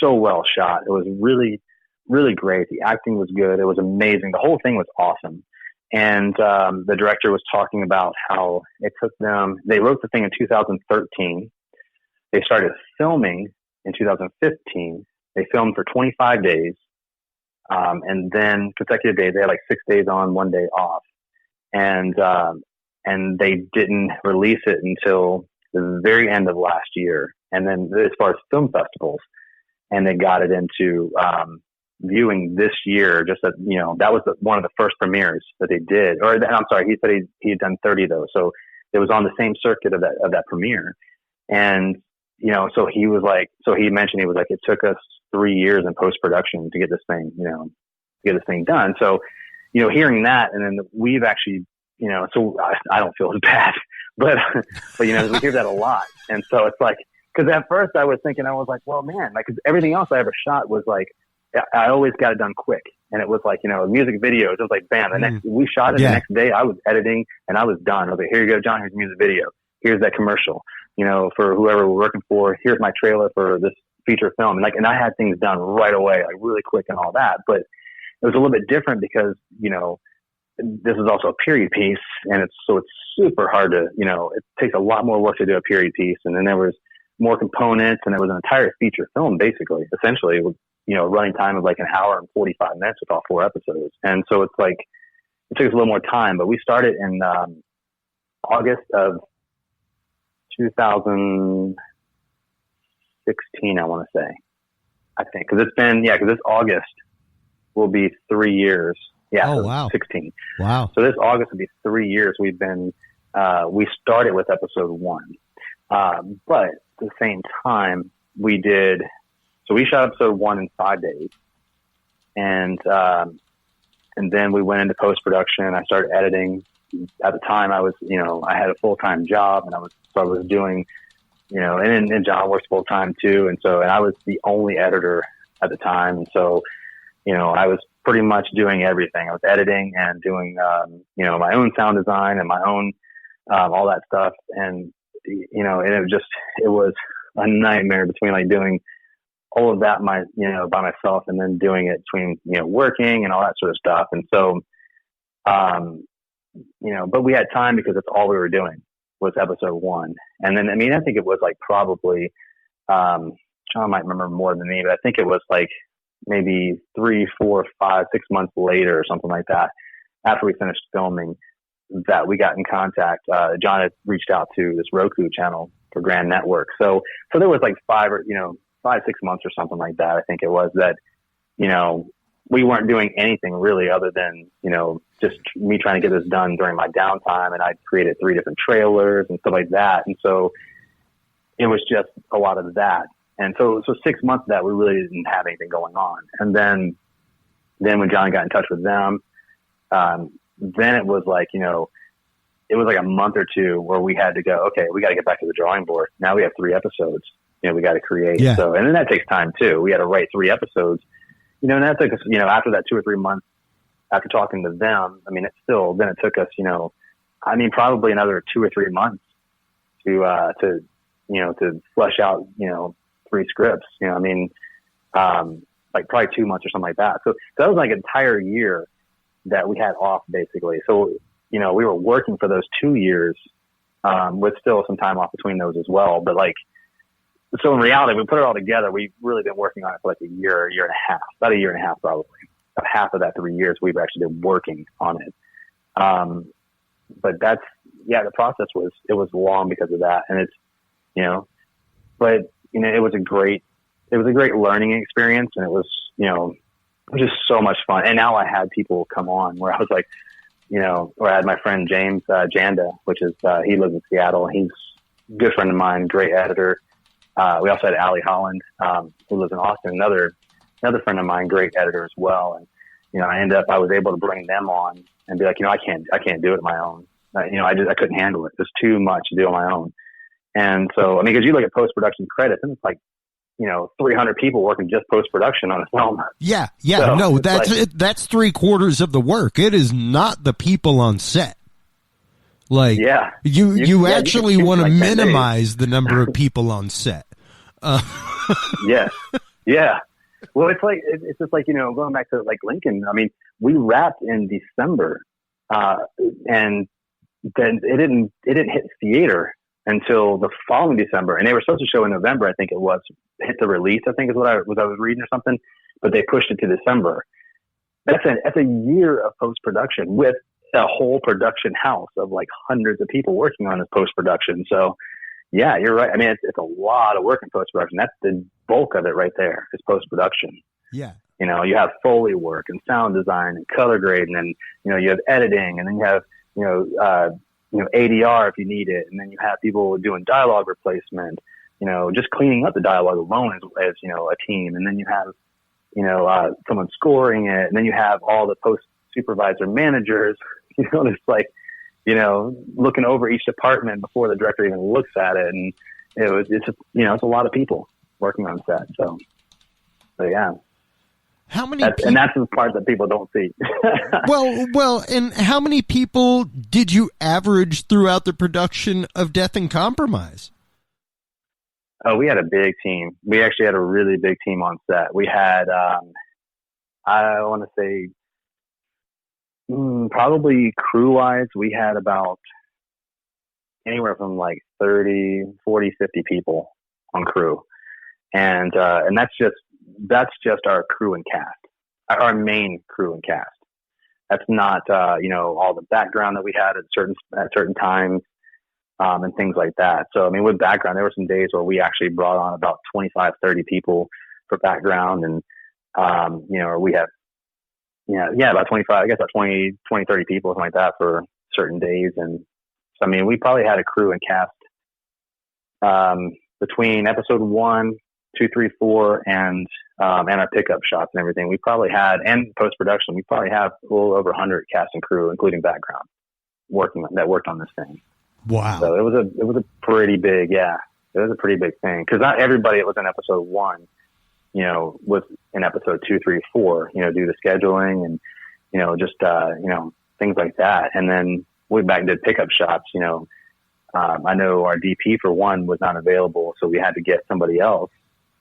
so well shot. It was really, really great. The acting was good. It was amazing. The whole thing was awesome. And the director was talking about how it took them. They wrote the thing in 2013. They started filming in 2015. They filmed for 25 days, and then consecutive days. They had like 6 days on, 1 day off. And they didn't release it until the very end of last year. And then as far as film festivals, and they got it into viewing this year. Just that, that was one of the first premieres that they did. Or I'm sorry, he said he had done 30 though, so it was on the same circuit of that premiere. And so he was like, he mentioned, he was like, it took us 3 years in post production to get this thing done. So hearing that, and then we've actually, so I don't feel as bad, but we hear that a lot. And so it's like, because at first I was thinking, I was like, well, man, like, 'cause everything else I ever shot was like, I always got it done quick. And it was like, music videos, it was like, bam, we shot it the next day. I was editing and I was done. I was like, here you go, John, here's a music video. Here's that commercial, for whoever we're working for. Here's my trailer for this feature film. And I had things done right away, like really quick and all that. But it was a little bit different because, this is also a period piece, and it's super hard to, it takes a lot more work to do a period piece. And then there was more components, and it was an entire feature film, basically, essentially, with, running time of like an hour and 45 minutes with all 4 episodes. And so it's like, it took us a little more time, but we started in August of 2016, I want to say, I think, because this August will be 3 years. Yeah. Oh, wow. 16. Wow. So this August will be 3 years. We've been, we started with episode 1. But at the same time we shot episode 1 in 5 days. And then we went into post-production. I started editing. At the time I was, I had a full-time job, and I was doing, and John works full-time too. And I was the only editor at the time. And so, I was pretty much doing everything. I was editing and doing, my own sound design and my own, all that stuff. And, and it was a nightmare between like doing all of that by myself, and then doing it between, working and all that sort of stuff. And so, but we had time because that's all we were doing was episode 1. And then, I think it was like probably, John might remember more than me, but I think it was like maybe 3, 4, 5, 6 months later or something like that, after we finished filming, that we got in contact. John had reached out to this Roku channel for Grand Network. So there was like 5, 6 months or something like that. I think it was that, we weren't doing anything really other than, you know, just me trying to get this done during my downtime. And I created 3 different trailers and stuff like that. And so it was just a lot of that. And so 6 months of that, we really didn't have anything going on. And then when John got in touch with them, then it was like, you know, it was like a month or two where we had to go, okay, we got to get back to the drawing board. Now we have 3 episodes, you know, we got to create. Yeah. So, and then that takes time too. We had to write 3 episodes, you know, and that took us, you know, after that 2 or 3 months after talking to them, I mean, it took us, you know, I mean, probably another 2 or 3 months to, you know, to flesh out, you know, 3 scripts, you know, I mean, like probably 2 months or something like that. So that was like an entire year that we had off basically. So, you know, we were working for those 2 years, with still some time off between those as well. But like, so in reality, we put it all together. We've really been working on it for like a year and a half, about a year and a half, probably. Half of that 3 years we've actually been working on it. But that's, yeah, the process was long because of that. And it's, you know, but you know, it was a great learning experience, and it was, you know, it was just so much fun. And now I had people come on where I was like, you know, or I had my friend James, Janda, which is, he lives in Seattle. He's a good friend of mine, great editor. We also had Allie Holland, who lives in Austin, another friend of mine, great editor as well. And, you know, I was able to bring them on and be like, you know, I can't do it on my own. You know, I couldn't handle it. There's too much to do on my own. And so, I mean, cause you look at post-production credits and it's like, you know, 300 people working just post-production on a film. Yeah. So No, that's '3/4 of the work. It is not the people on set. Like, yeah, you actually want to like minimize the number of people on set. Yes. Yeah. Well, it's just like, you know, going back to like Lincoln, I mean, we wrapped in December, and then it didn't hit theater until the following December, and they were supposed to show in November. I think it was hit the release. I think is what I was reading or something, but they pushed it to December. That's a year of post-production with a whole production house of like hundreds of people working on this post-production. So yeah, you're right. I mean, it's a lot of work in post-production. That's the bulk of it right there is post-production. Yeah. You know, you have Foley work and sound design and color grading, and, you know, you have editing, and then you have, you know, ADR if you need it. And then you have people doing dialogue replacement, you know, just cleaning up the dialogue alone as, you know, a team. And then you have, you know, someone scoring it. And then you have all the post supervisor managers, you know, it's like, you know, looking over each department before the director even looks at it. And it's a lot of people working on set. So yeah. How many? And that's the part that people don't see. Well, and how many people did you average throughout the production of Death and Compromise? Oh, we had a big team. We actually had a really big team on set. We had, I want to say, probably crew-wise, we had about anywhere from like 30, 40, 50 people on crew. And that's just our crew and cast, our main crew and cast. That's not, you know, all the background that we had at certain times, and things like that. So, I mean, with background, there were some days where we actually brought on about 25, 30 people for background. And, you know, or we have, about 25, I guess about 20, 30 people, something like that for certain days. And so, I mean, we probably had a crew and cast, between episode 1, 2, 3, 4, and our pickup shots and everything. We probably had, and post-production, we probably have a little over 100 cast and crew, including background worked on this thing. Wow. So it was a pretty big, it was a pretty big thing. Cause not everybody that was in episode 1, you know, was in episode 2, 3, 4, you know, due to scheduling and, you know, just, you know, things like that. And then we back did pickup shots, you know, I know our DP for 1 was not available, so we had to get somebody else.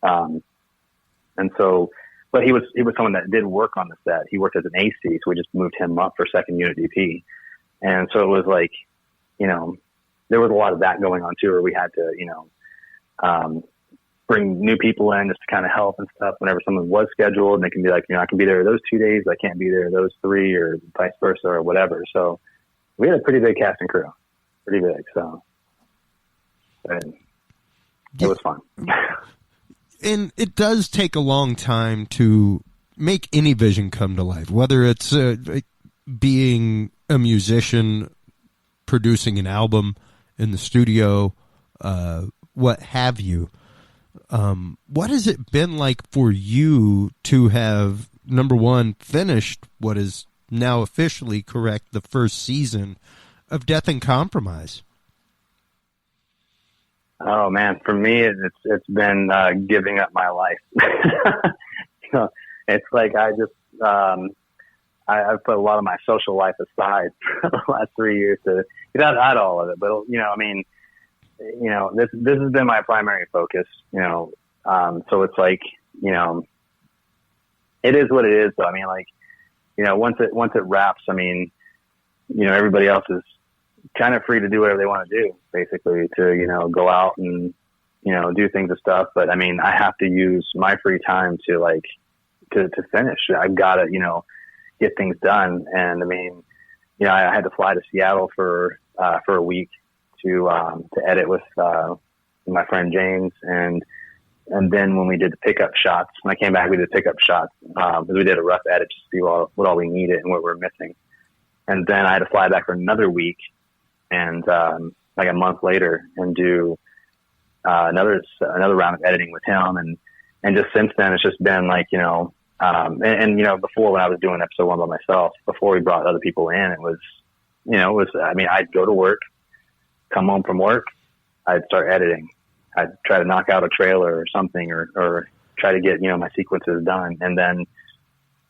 And so, but he was someone that did work on the set. He worked as an AC, so we just moved him up for second unit DP. And so it was like, you know, there was a lot of that going on too, where we had to, you know, bring new people in just to kind of help and stuff whenever someone was scheduled, and they can be like, you know, I can be there those 2 days, I can't be there those 3, or vice versa, or whatever. So we had a pretty big cast and crew, pretty big. So it was fun. And it does take a long time to, make any vision come to life, whether it's being a musician, producing an album in the studio, what have you. What has it been like for you to have, number one, finished what is now officially correct, the first season of Death and Compromise? Oh man, for me, it's been giving up my life. It's like I just I've put a lot of my social life aside for the last 3 years to get out all of it. But this has been my primary focus. So it's like it is what it is. So I mean, like once it wraps, I mean, everybody else is kind of free to do whatever they want to do, basically, to go out and do things and stuff. But I mean, I have to use my free time to to finish. I've got to get things done. And I mean, I had to fly to Seattle for a week to edit with my friend James, and then when we did the pickup shots, when I came back, we did pickup shots because we did a rough edit to see what all we needed and what we're missing. And then I had to fly back for another week, and like a month later, and do another round of editing with him. And just since then, it's just been like before, when I was doing episode 1 by myself, before we brought other people in, it was I mean, I'd go to work, come home from work, I'd start editing. I'd try to knock out a trailer or something, or try to get my sequences done, and then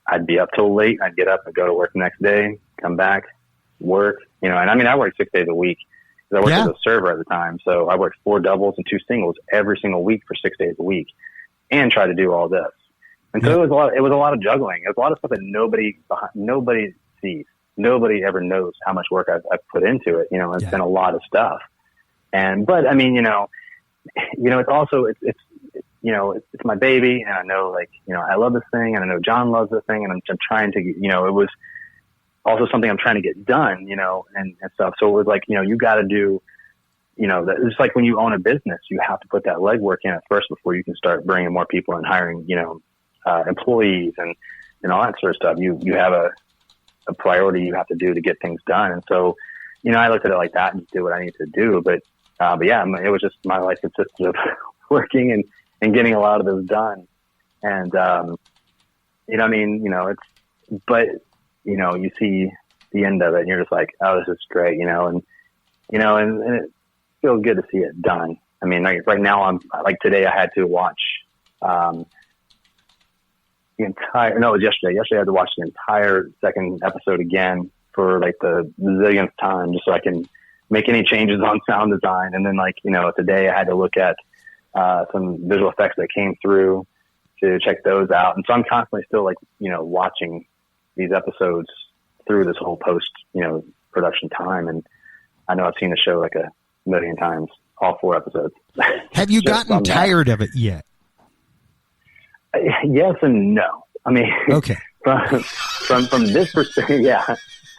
I'd be up till late. I'd get up and go to work the next day, come back, work, and I mean, I worked 6 days a week because I worked as a server at the time. So I worked 4 doubles and 2 singles every single week for 6 days a week, and try to do all this. And so it was a lot of juggling. It was a lot of stuff that nobody sees. Nobody ever knows how much work I've put into it. It's been a lot of stuff. But I mean, it's also, it's my baby, and I know, I love this thing, and I know John loves this thing, and I'm trying to, it was also something I'm trying to get done, and stuff. So it was like, you got to do, it's like when you own a business, you have to put that legwork in at first before you can start bringing more people and hiring, employees and all that sort of stuff. You have a priority you have to do to get things done. And so, I looked at it like that and just did what I needed to do. But yeah, it was just, my life consisted of working and getting a lot of this done. And, you see the end of it and you're just like, oh, this is great, and it feels good to see it done. I mean, right now today I had to watch, it was yesterday. Yesterday I had to watch the entire second episode again for the zillionth time, just so I can make any changes on sound design. And then today I had to look at some visual effects that came through to check those out. And so I'm constantly still watching these episodes through this whole post, production time. And I know I've seen the show a million times, all 4 episodes. Have you gotten tired of it yet? Yes and no. I mean, okay. From this perspective, yeah.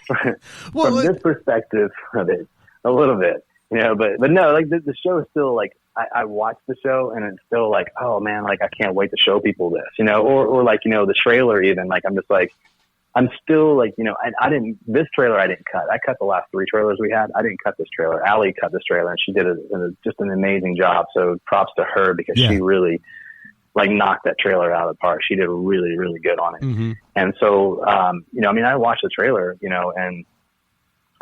From this perspective of it, a little bit, but no, the show is still I watch the show and it's still oh man, I can't wait to show people this, or the trailer even, I'm just I'm still this trailer I didn't cut. I cut the last 3 trailers we had. I didn't cut this trailer. Allie cut this trailer, and she did just an amazing job. So props to her, because she really knocked that trailer out of the park. She did really, really good on it. Mm-hmm. And so, I watched the trailer, and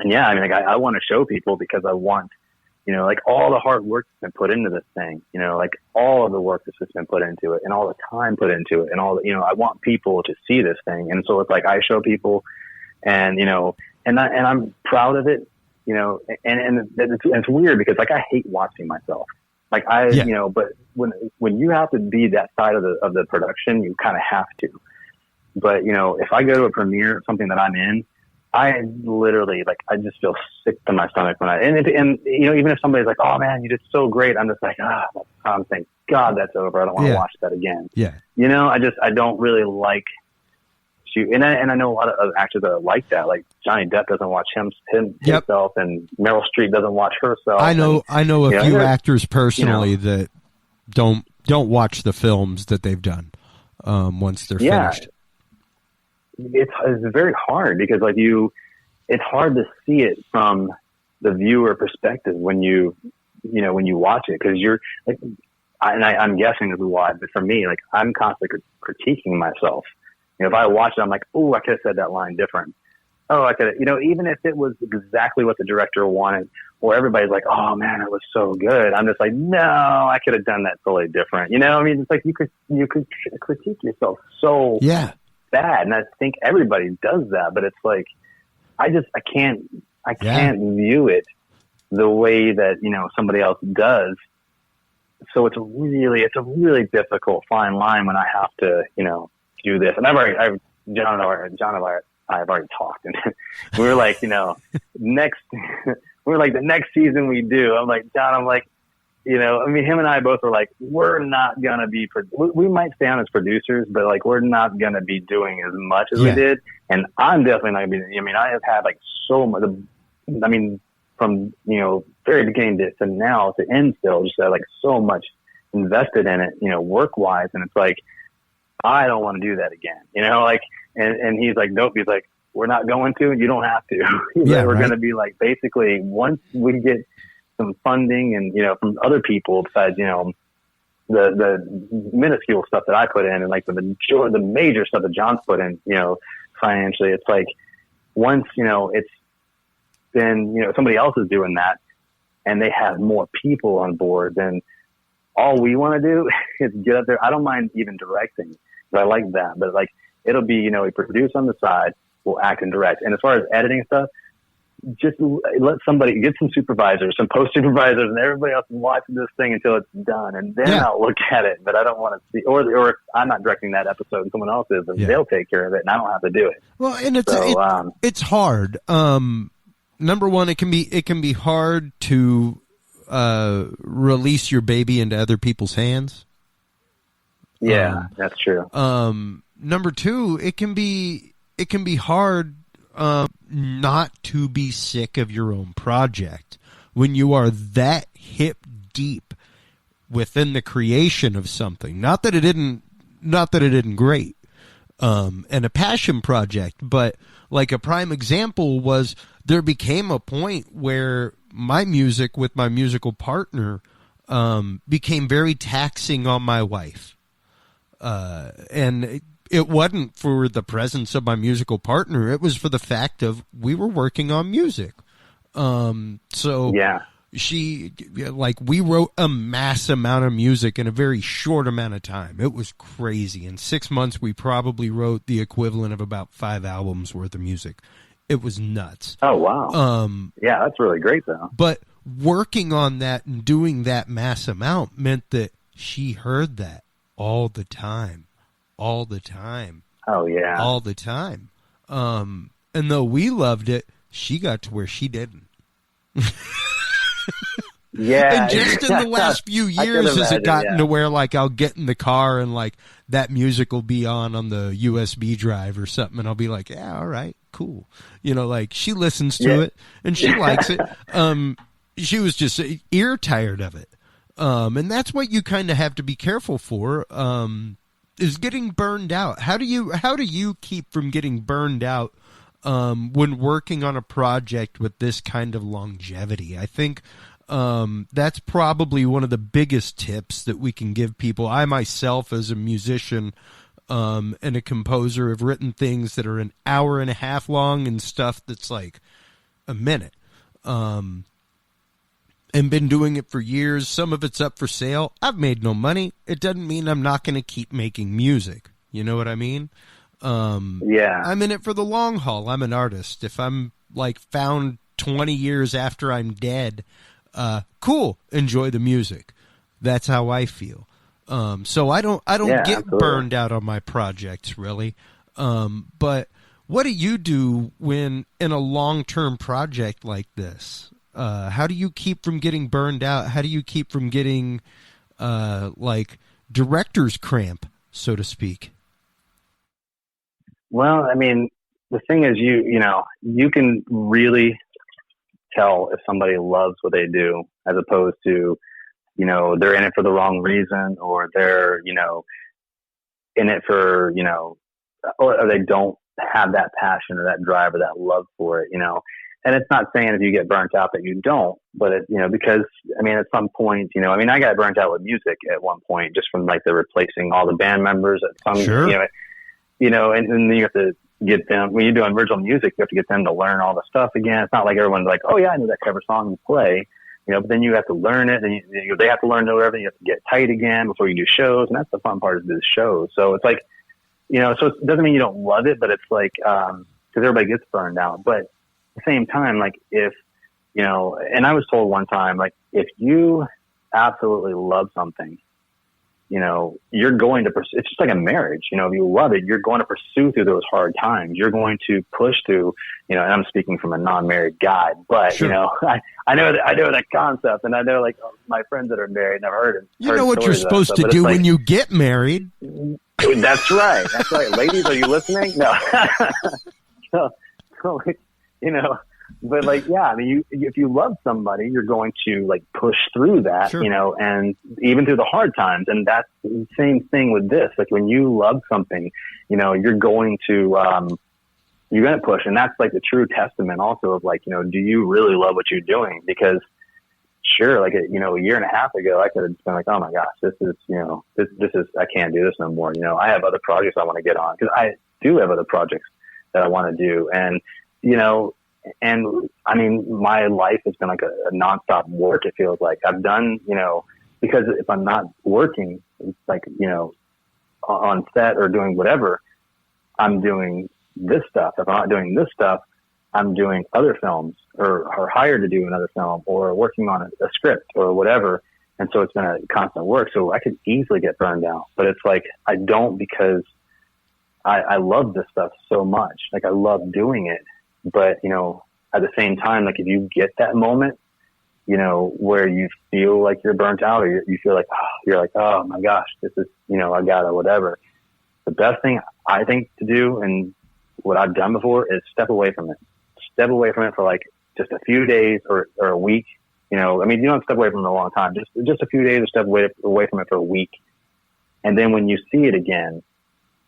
yeah, I want to show people, because I want, all the hard work that's been put into this thing, all of the work that's just been put into it, and all the time put into it, and all the, I want people to see this thing. And so it's I show people, and, and I'm proud of it, and it's weird, because I hate watching myself. But when you have to be that side of the production, you kind of have to. But, if I go to a premiere of something that I'm in, I literally, I just feel sick to my stomach when and even if somebody's like, oh man, you did so great, I'm just thank God that's over. I don't want to watch that again. Yeah. I don't really like shoot. And I know a lot of actors that are like that. Johnny Depp doesn't watch himself, and Meryl Streep doesn't watch herself. I know a few actors personally that don't watch the films that they've done once they're finished. it's very hard because like it's hard to see it from the viewer perspective when you watch it, because you're like, I'm guessing this is why, but for me, like, I'm constantly critiquing myself. If I watch it, I'm like, oh, I could have said that line different. Oh, I could, even if it was exactly what the director wanted, or everybody's like, oh man, it was so good. I'm just like, no, I could have done that totally different. I mean, it's like you could critique yourself so bad, and I think everybody does that, but it's like, I can't view it the way that, somebody else does. So it's a really difficult fine line when I have to, do this. And John and I have already talked, and we were like, next, we're like, the next season we do, I'm like, John, him and I both were like, we're not going to be, we might stay on as producers, but like, we're not going to be doing as much as we did. And I'm definitely not going to be, I have had like so much, from, very beginning to now to end still, just had like so much invested in it, work wise. And it's like, I don't want to do that again, and he's like, nope. He's like, we're not going to, and you don't have to. We're going to be like, basically, once we get some funding and, from other people besides, the minuscule stuff that I put in, and like the major stuff that John's put in, financially, it's like, once, it's been, somebody else is doing that and they have more people on board, then all we want to do is get up there. I don't mind even directing, but I like that. But like, it'll be, we produce on the side, we'll act and direct. And as far as editing stuff, just let somebody get some supervisors, some post supervisors, and everybody else watch this thing until it's done, and then I'll look at it. But I don't want to see, or if I'm not directing that episode and someone else is, and they'll take care of it, and I don't have to do it. Well, and it's hard. Number one, it can be hard to release your baby into other people's hands. Yeah, that's true. Number two, it can be hard not to be sick of your own project when you are that hip deep within the creation of something. Not that it isn't great, and a passion project, but like a prime example was, there became a point where my music with my musical partner became very taxing on my wife. And it wasn't for the presence of my musical partner. It was for the fact of we were working on music. We wrote a mass amount of music in a very short amount of time. It was crazy. In 6 months, we probably wrote the equivalent of about 5 albums worth of music. It was nuts. Oh, wow. Yeah, that's really great, though. But working on that and doing that mass amount meant that she heard that all the time. All the time. Oh, yeah. All the time. And though we loved it, she got to where she didn't. Yeah. And just in the last few years has it gotten to where, like, I'll get in the car and, like, that music will be on the USB drive or something, and I'll be like, yeah, all right, cool. Like, she listens to it, and she likes it. She was just ear tired of it. And that's what you kind of have to be careful for, is getting burned out. How do you keep from getting burned out when working on a project with this kind of longevity? I think that's probably one of the biggest tips that we can give people. I myself, as a musician and a composer, have written things that are an hour and a half long and stuff that's like a minute. And been doing it for years. Some of it's up for sale. I've made no money. It doesn't mean I'm not going to keep making music. You know what I mean? Yeah. I'm in it for the long haul. I'm an artist. If I'm like found 20 years after I'm dead, cool. Enjoy the music. That's how I feel. So I don't get absolutely burned out on my projects, really. But what do you do when in a long-term project like this? How do you keep from getting burned out? How do you keep from getting, like, director's cramp, so to speak? Well, I mean, the thing is, you can really tell if somebody loves what they do, as opposed to, they're in it for the wrong reason, or they're, in it for, or they don't have that passion or that drive or that love for it, you know. And it's not saying if you get burnt out that you don't, but it, you know, because I mean, at some point, you know, I mean, I got burnt out with music at one point, just from like the replacing all the band members at some, Sure. you know, and then you have to get them, when you're doing original music, you have to get them to learn all the stuff again. It's not like everyone's like, oh yeah, I know that cover song you play, you know, but then you have to learn it, and they have to learn to know everything. You have to get tight again before you do shows, and that's the fun part of the shows. So it's like, you know, so it doesn't mean you don't love it, but it's like, because everybody gets burned out. But at the same time, like if, you know, and I was told one time, like if you absolutely love something, you know, you're going to pursue, it's just like a marriage, you know, if you love it, you're going to pursue through those hard times. You're going to push through, you know, and I'm speaking from a non-married guy, but Sure. you know, I know that concept, and I know like my friends that are married, and I've heard it. You know what you're supposed to do when you get married. That's right. That's right. Ladies, are you listening? No. so, you know, but like, yeah, I mean, if you love somebody, you're going to like push through that, Sure. you know, and even through the hard times. And that's the same thing with this. Like when you love something, you know, you're going to push. And that's like the true testament also of like, you know, do you really love what you're doing? Because sure, like, you know, a year and a half ago, I could have been like, oh my gosh, this is, you know, this is, I can't do this no more. You know, I have other projects I want to get on, because I do have other projects that I want to do. And, you know, and I mean, my life has been like a nonstop work. It feels like I've done, you know, because if I'm not working, like, you know, on set or doing whatever, I'm doing this stuff. If I'm not doing this stuff, I'm doing other films or hired to do another film or working on a script or whatever. And so it's been a constant work. So I could easily get burned out, but it's like, I don't, because I love this stuff so much. Like I love doing it. But, you know, at the same time, like if you get that moment, you know, where you feel like you're burnt out, or you feel like, you're like, oh my gosh, this is, you know, I gotta whatever. The best thing I think to do, and what I've done before, is step away from it. Step away from it for like just a few days or a week. You know, I mean, you don't step away from it a long time, just a few days, or step away from it for a week. And then when you see it again,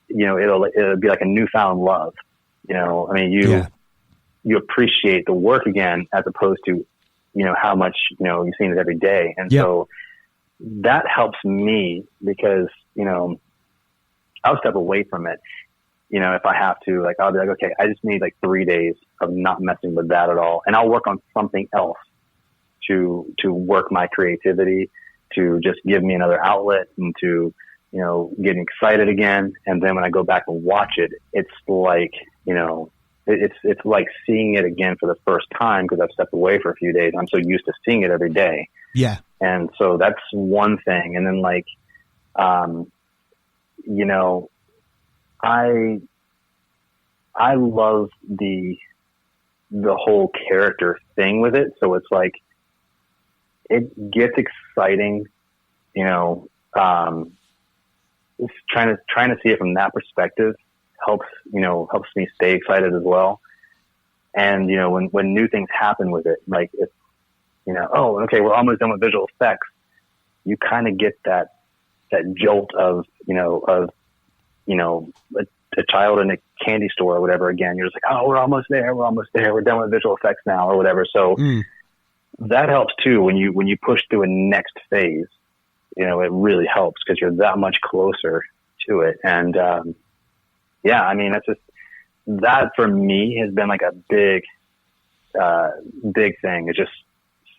you know, it'll be like a newfound love. You know, I mean, you appreciate the work again, as opposed to, you know, how much, you know, you've seen it every day. And so that helps me, because, you know, I'll step away from it. You know, if I have to, like, I'll be like, okay, I just need like 3 days of not messing with that at all. And I'll work on something else to work my creativity, to just give me another outlet, and to, you know, getting excited again. And then when I go back and watch it, it's like, you know, it's like seeing it again for the first time, because I've stepped away for a few days. I'm so used to seeing it every day. Yeah. And so that's one thing. And then like, you know, I love the whole character thing with it. So it's like, it gets exciting, you know, it's trying to see it from that perspective helps me stay excited as well. And, you know, when new things happen with it, like it's, you know, oh, okay, we're almost done with visual effects. You kind of get that jolt of, you know, a child in a candy store or whatever. Again, you're just like, oh, we're almost there. We're done with visual effects now or whatever. So that helps too. When you push through a next phase, you know, it really helps, because you're that much closer to it. And, yeah, I mean, that's just, that for me has been like a big thing. It's just,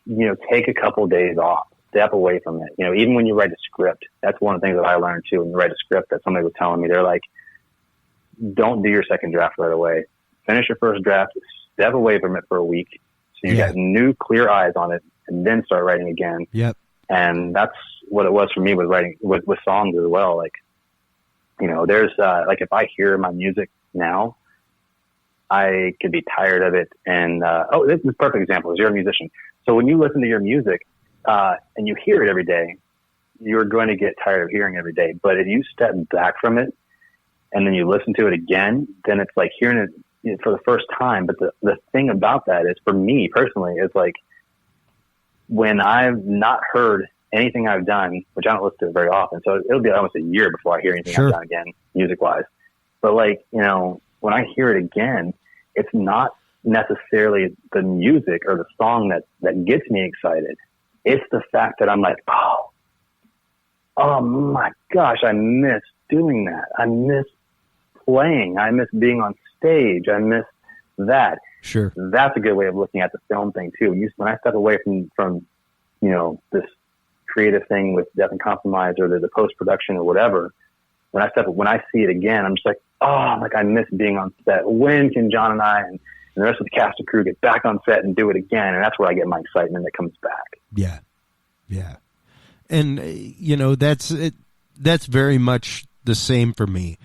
you know, take a couple of days off, step away from it. You know, even when you write a script, that's one of the things that I learned too. When you write a script, that somebody was telling me, they're like, don't do your second draft right away. Finish your first draft, step away from it for a week, so you got new, clear eyes on it, and then start writing again. Yep. And that's what it was for me with writing, with songs as well. Like, you know, there's, like if I hear my music now, I could be tired of it. And, this is a perfect example, is you're a musician. So when you listen to your music, and you hear it every day, you're going to get tired of hearing it every day. But if you step back from it and then you listen to it again, then it's like hearing it for the first time. But the thing about that is, for me personally, is like, when I've not heard anything I've done, which I don't listen to very often, so it'll be almost a year before I hear anything I've done again, music wise. But like, you know, when I hear it again, it's not necessarily the music or the song that gets me excited. It's the fact that I'm like, oh my gosh, I miss doing that. I miss playing. I miss being on stage. I miss that. Sure. That's a good way of looking at the film thing too. When I step away from this creative thing with Death and Compromise or the post-production or whatever, when I see it again, I'm just like, I miss being on set. When can John and I and the rest of the cast and crew get back on set and do it again? And that's where I get my excitement that comes back. Yeah. Yeah. And, that's very much the same for me.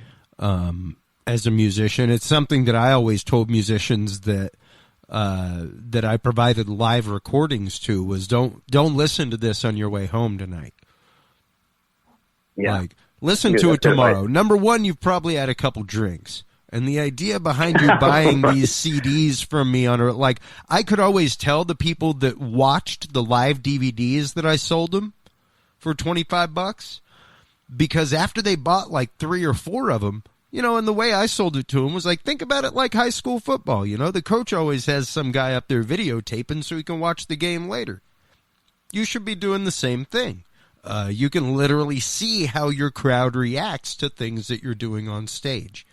As a musician, it's something that I always told musicians that I provided live recordings to was don't listen to this on your way home tonight. Yeah. Like, listen to it tomorrow. Number one, you've probably had a couple drinks. And the idea behind you buying these CDs from me I could always tell the people that watched the live DVDs that I sold them for $25, because after they bought like 3 or 4 of them, and the way I sold it to them was like, think about it like high school football. The coach always has some guy up there videotaping so he can watch the game later. You should be doing the same thing. You can literally see how your crowd reacts to things that you're doing on stage.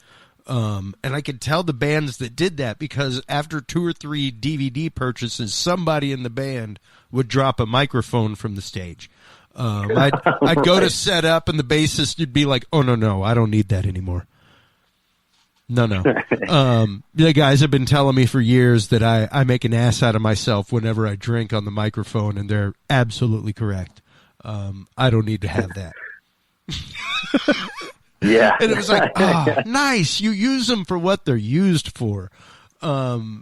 And I could tell the bands that did that because after 2 or 3 DVD purchases, somebody in the band would drop a microphone from the stage. I'd go to set up and the bassist would be like, oh, no, I don't need that anymore. No. The guys have been telling me for years that I make an ass out of myself whenever I drink on the microphone, and they're absolutely correct. I don't need to have that. Yeah. And it was like, nice. You use them for what they're used for. But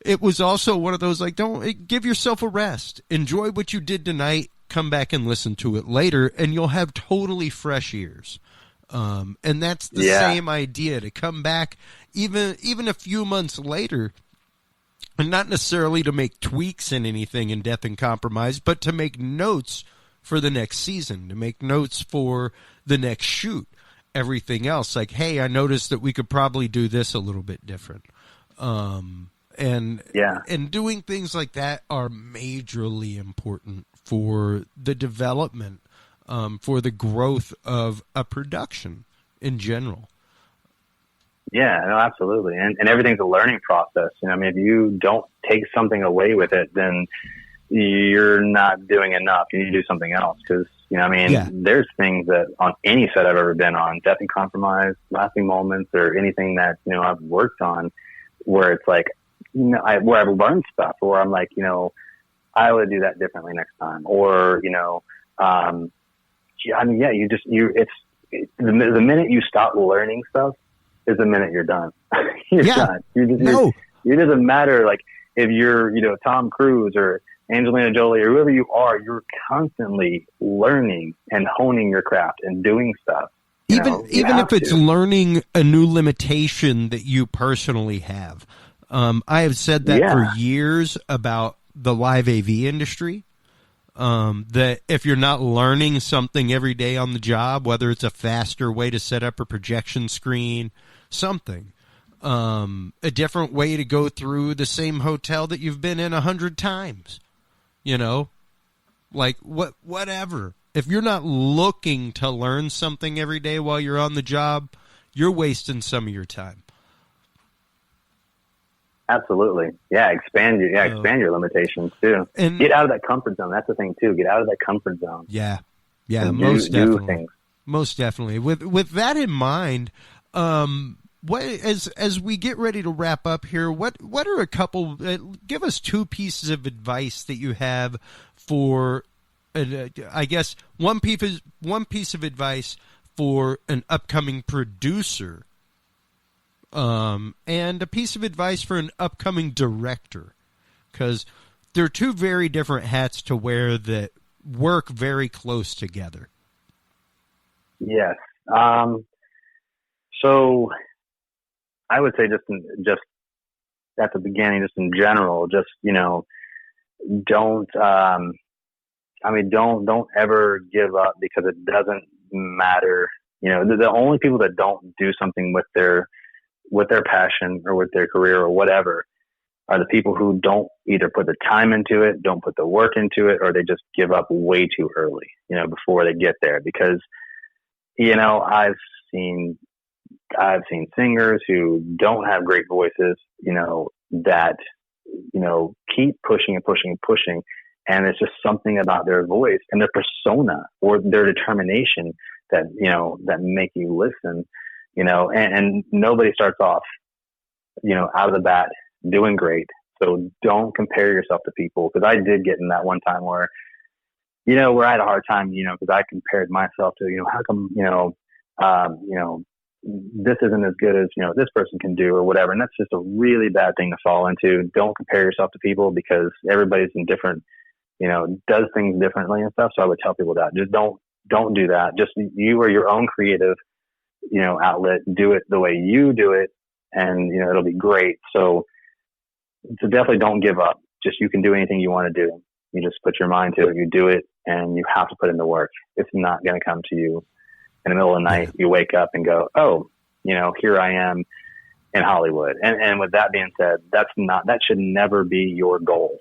it was also one of those, like, don't give yourself a rest. Enjoy what you did tonight. Come back and listen to it later, and you'll have totally fresh ears. And that's the same idea, to come back even a few months later, and not necessarily to make tweaks in anything in Death and Compromise, but to make notes for the next season, to make notes for the next shoot, everything else. Like, hey, I noticed that we could probably do this a little bit different. And doing things like that are majorly important for the development, for the growth of a production in general. Yeah, no, absolutely. And everything's a learning process. If you don't take something away with it, then you're not doing enough. You need to do something else. Because, there's things that on any set I've ever been on, Death and Compromise, Lasting Moments, or anything that, I've worked on, where it's like, where I've learned stuff, or I'm like, I would do that differently next time. Or, the minute you stop learning stuff is the minute you're done. You're done. It doesn't matter, like, if you're, Tom Cruise or Angelina Jolie or whoever you are, you're constantly learning and honing your craft and doing stuff. Even if it's learning a new limitation that you personally have. I have said that for years about the live AV industry. That if you're not learning something every day on the job, whether it's a faster way to set up a projection screen, something, a different way to go through the same hotel that you've been in 100 times, like whatever. If you're not looking to learn something every day while you're on the job, you're wasting some of your time. Absolutely. Yeah. Expand your limitations too. And get out of that comfort zone. That's the thing too. Get out of that comfort zone. Yeah. Yeah. Most definitely. Most definitely. With that in mind, as we get ready to wrap up here, what are a couple, give us 2 pieces of advice that you have for, I guess one piece of advice for an upcoming producer, and a piece of advice for an upcoming director, because they're 2 very different hats to wear that work very close together. Yes. So I would say just at the beginning, just in general, don't ever give up, because it doesn't matter, You know, the only people that don't do something with their passion or with their career or whatever are the people who don't either put the time into it, don't put the work into it, or they just give up way too early, you know, before they get there. Because, you know, I've seen singers who don't have great voices, you know, that, you know, keep pushing and pushing and pushing. And it's just something about their voice and their persona or their determination that, you know, that make you listen, you know, and nobody starts off, you know, out of the bat doing great. So don't compare yourself to people. Cause I did get in that one time where, you know, where I had a hard time, you know, cause I compared myself to, you know, how come, you know, this isn't as good as, you know, this person can do or whatever. And that's just a really bad thing to fall into. Don't compare yourself to people because everybody's in different, you know, does things differently and stuff. So I would tell people that just don't do that. Just you are your own creative, you know, outlet. Do it the way you do it, and you know it'll be great. So definitely don't give up. Just you can do anything you want to do. You just put your mind to it. You do it, and you have to put in the work. It's not going to come to you in the middle of the night. You wake up and go, oh, you know, here I am in Hollywood. And with that being said, that should never be your goal.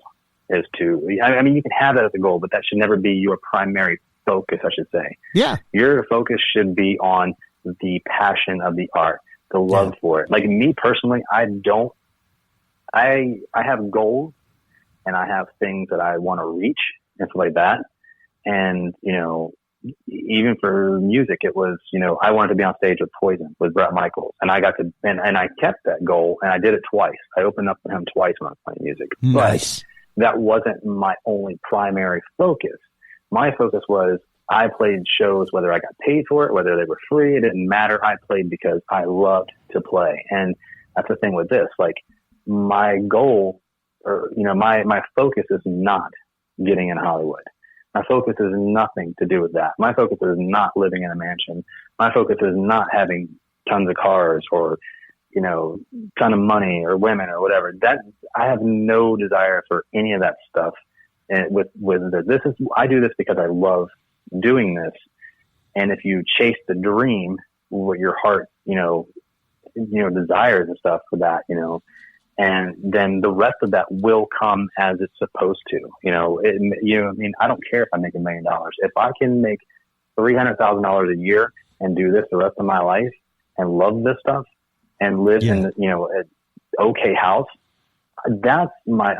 Is to, I mean, you can have that as a goal, but that should never be your primary focus, I should say. Yeah. Your focus should be on the passion of the art, the love for it. Like me personally, I have goals and I have things that I want to reach and stuff like that. And, you know, even for music, it was, you know, I wanted to be on stage with Poison, with Bret Michaels. And I got to, and I kept that goal and I did it twice. I opened up for him twice when I was playing music. Nice. But that wasn't my only primary focus. My focus was I played shows, whether I got paid for it, whether they were free. It didn't matter. I played because I loved to play. And that's the thing with this, like my goal or, you know, my focus is not getting in Hollywood. My focus is nothing to do with that. My focus is not living in a mansion. My focus is not having tons of cars or, you know, ton of money or women or whatever. That I have no desire for any of that stuff. And with this is, I do this because I love doing this. And if you chase the dream, what your heart, you know, desires and stuff for that, you know, and then the rest of that will come as it's supposed to, you know, I mean, I don't care if I make $1 million. If I can make $300,000 a year and do this the rest of my life and love this stuff, and live in, you know, an okay house. That's my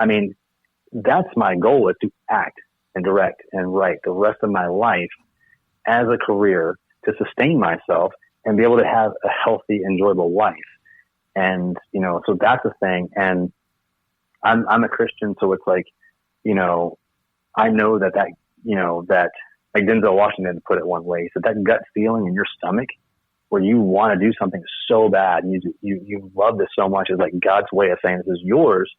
goal, is to act and direct and write the rest of my life as a career to sustain myself and be able to have a healthy, enjoyable life. And, you know, so that's the thing. And I'm a Christian. So it's like, you know, I know that, you know, that like Denzel Washington put it one way. So that gut feeling in your stomach, where you want to do something so bad, and you love this so much, is like God's way of saying this is yours,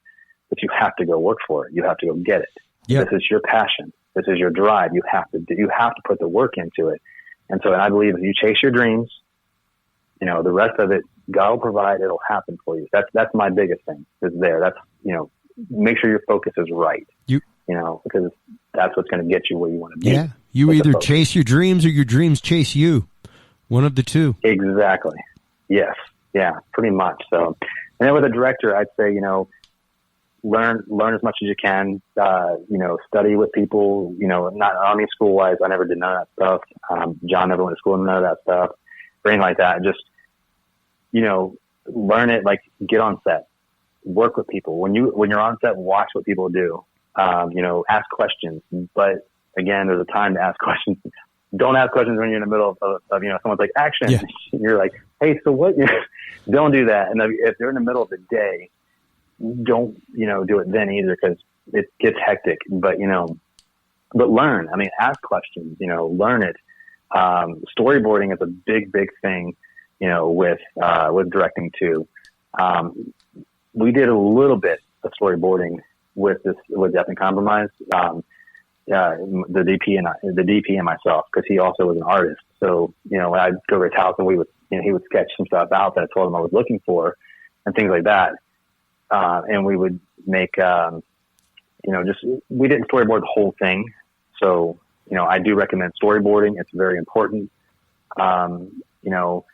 but you have to go work for it. You have to go get it. Yep. This is your passion. This is your drive. You have to put the work into it. And so, and I believe if you chase your dreams, you know, the rest of it, God will provide. It'll happen for you. That's my biggest thing is there. That's, you know, make sure your focus is right. You know, because that's what's going to get you where you want to be. Yeah. You either chase your dreams or your dreams chase you. One of the two. Exactly. Yes. Yeah, pretty much. So, and then with a director, I'd say, you know, learn as much as you can, you know, study with people, you know, not, I mean, school wise, I never did none of that stuff. John never went to school, none of that stuff, or anything like that. Just, you know, learn it, like get on set, work with people. When you're on set, watch what people do, you know, ask questions, but again, there's a time to ask questions. Don't ask questions when you're in the middle of you know, someone's like, action. Yeah. You're like, hey, so what? Don't do that. And if they're in the middle of the day, don't, you know, do it then either, because it gets hectic. But, you know, but learn. I mean, ask questions, you know, learn it. Storyboarding is a big thing, you know, with directing too. We did a little bit of storyboarding with Death and Compromise. The DP and myself, because he also was an artist. So, you know, when I'd go to his house and he would sketch some stuff out that I told him I was looking for and things like that. And we would make, you know, we didn't storyboard the whole thing. So, you know, I do recommend storyboarding. It's very important. You you know,